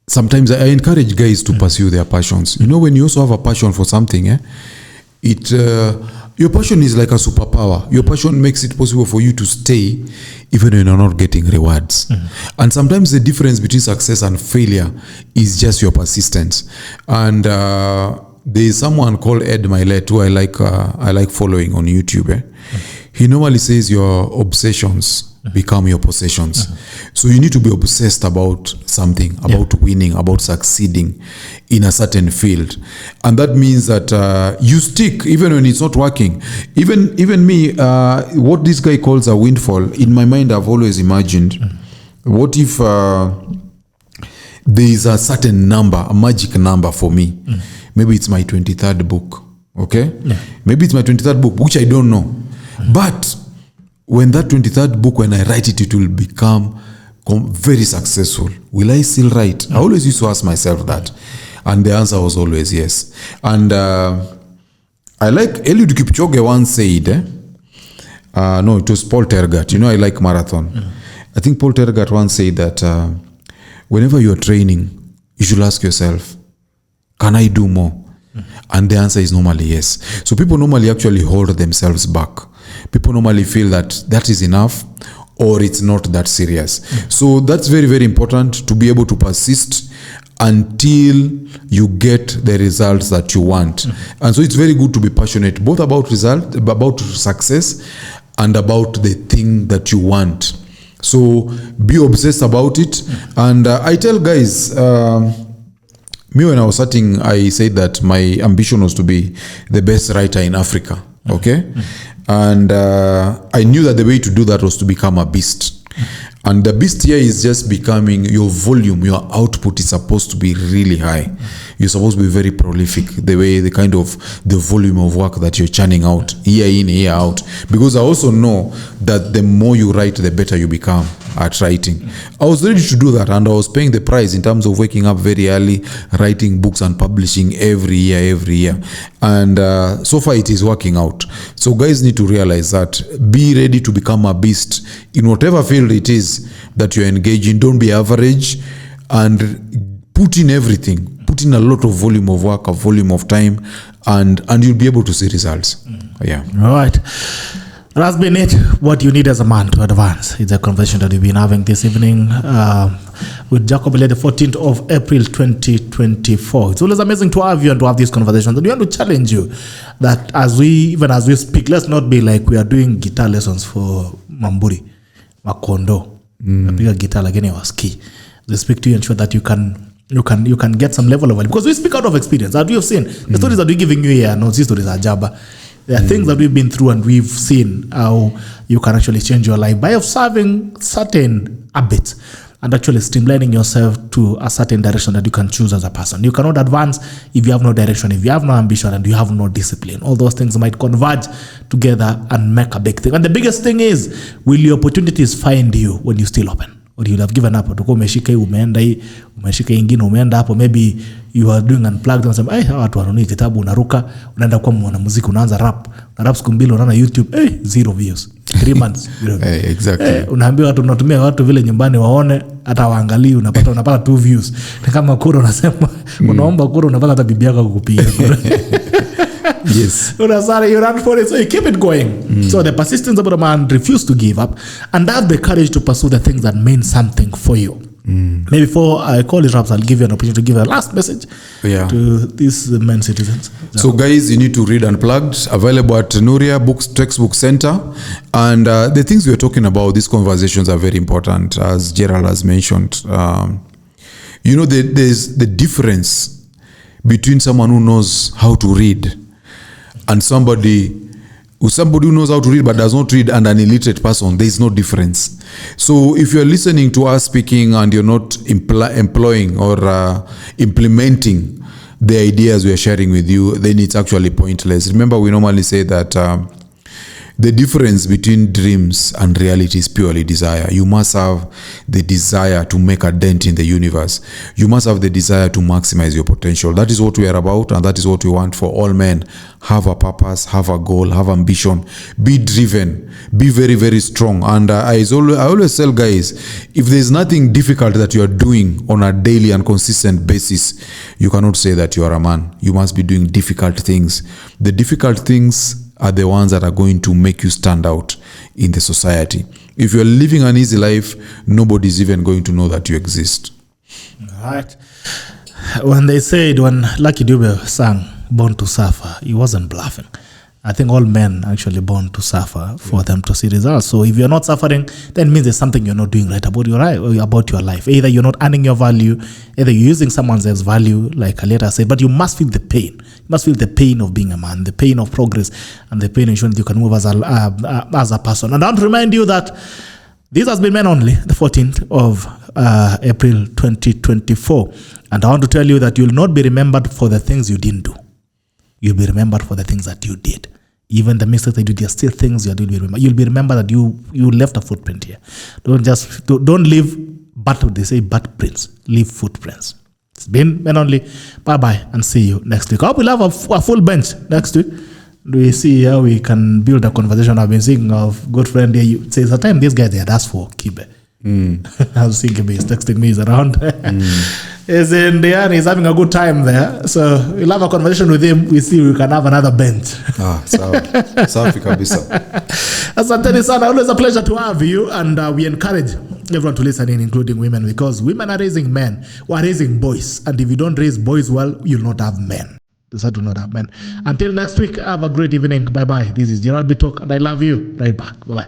sometimes I encourage guys to pursue their passions. You know, when you also have a passion for something, your passion is like a superpower. Your passion makes it possible for you to stay even when you're not getting rewards. And sometimes the difference between success and failure is just your persistence. And there is someone called Ed Milet who I like following on YouTube. He normally says your obsessions become your possessions. So you need to be obsessed about something, about winning, about succeeding in a certain field. And that means that you stick even when it's not working. Even me, what this guy calls a windfall, in my mind I've always imagined, what if there is a certain number, a magic number for me? Maybe it's my 23rd book, okay? Maybe it's my 23rd book, which I don't know. But when that 23rd book, when I write it, it will become very successful. Will I still write? I always used to ask myself that. And the answer was always yes. And I like Eliud Kipchoge once said, no, it was Paul Tergat. You know, I like marathon. I think Paul Tergat once said that whenever you're training, you should ask yourself, can I do more? And the answer is normally yes. So people normally actually hold themselves back. People normally feel that is enough, or it's not that serious. So that's very, very important to be able to persist until you get the results that you want. And so it's very good to be passionate both about about success and about the thing that you want. So be obsessed about it. And I tell guys, me when I was starting, I said that my ambition was to be the best writer in Africa. Okay? And I knew that the way to do that was to become a beast. And the beast here is just becoming your volume, your output is supposed to be really high. You're supposed to be very prolific, the volume of work that you're churning out, year in, year out. Because I also know that the more you write, the better you become at writing. I was ready to do that, and I was paying the price in terms of waking up very early, writing books and publishing every year. And so far it is working out. So guys need to realize that. Be ready to become a beast in whatever field it is that you're engaged in. Don't be average, and put in everything. Put in a lot of volume of work, a volume of time, and you'll be able to see results. Yeah. All right. That's been it. What you need as a man to advance. It's a conversation that we've been having this evening with Jacob Aliet, the 14th of April 2024. It's always amazing to have you and to have these conversations. And we want to challenge you that as we speak, let's not be like we are doing guitar lessons for Mamburi, Makondo. Pick a guitar like any ski. They speak to you and ensure that you can get some level of it. Because we speak out of experience. As we have seen, the stories that we're giving you here, no, these stories are Jabba. There are things that we've been through, and we've seen how you can actually change your life by observing certain habits and actually streamlining yourself to a certain direction that you can choose as a person. You cannot advance if you have no direction, if you have no ambition, and you have no discipline. All those things might converge together and make a big thing. And the biggest thing is, will your opportunities find you when you still open? or you'll have given up. Utakuwa umeshika hii umeenda hii, umeshika ingine umeenda hapo, maybe you are doing unplugged, unasema hawa watu wanunui kitabu, unaruka unaenda kwa mwanamuziki, unaanza rap, na rap siku mbili unaona YouTube 0 views 3 months. Exactly. Unaambia watu, unatumia watu vile nyumbani waone, hata waangalie, unapata 2 views. Ni kama kura, unasema unaomba kura, unapata hata bibi yako kukupiga kura. Yes. You run for it, so you keep it going. So the persistence of a man refused to give up and have the courage to pursue the things that mean something for you. Maybe before I call it raps, I'll give you an opportunity to give a last message to these men citizens. So guys, you need to read Unplugged, available at Nuria Books Textbook Center. And the things we're talking about, these conversations are very important, as Gerald has mentioned. There's the difference between someone who knows how to read and somebody who knows how to read but does not read, and an illiterate person. There is no difference. So if you're listening to us speaking and you're not employing or implementing the ideas we are sharing with you, then it's actually pointless. Remember, we normally say that the difference between dreams and reality is purely desire. You must have the desire to make a dent in the universe. You must have the desire to maximize your potential. That is what we are about, and that is what we want for all men. Have a purpose, have a goal, have ambition. Be driven. Be very, very strong. And I always tell guys, if there's nothing difficult that you are doing on a daily and consistent basis, you cannot say that you are a man. You must be doing difficult things. The difficult things are the ones that are going to make you stand out in the society. If you're living an easy life, nobody's even going to know that you exist. All right. When Lucky Dube sang Born to Suffer, he wasn't bluffing. I think all men actually born to suffer for them to see results. So if you're not suffering, then it means there's something you're not doing right about your life. Either you're not earning your value, either you're using someone else's value, like Aliet said, but you must feel the pain. You must feel the pain of being a man, the pain of progress, and the pain of ensuring that you can move as a person. And I want to remind you that this has been Men Only, the 14th of April 2024. And I want to tell you that you'll not be remembered for the things you didn't do. You'll be remembered for the things that you did. Even the mistakes that you did, there are still things you will be remembered. You'll be remembered that you left a footprint here. Don't leave bad prints. Leave footprints. It's been Men Only. Bye-bye and see you next week. I hope we'll have a full bench next week. We see how we can build a conversation. I've been thinking of good friend here. Says the time these guys they had asked for Kibe. I was thinking he's texting me, he's around. He's in the end, he's having a good time there. So we'll have a conversation with him. We see we can have another bench. Safi kabisa. Asante sana, always a pleasure to have you, and we encourage everyone to listen in, including women, because women are raising men who are raising boys, and if you don't raise boys well, you'll not have men. Decide to not have men. Until next week, have a great evening. Bye bye. This is GERALD Bitok, and I love you. Right back. Bye bye.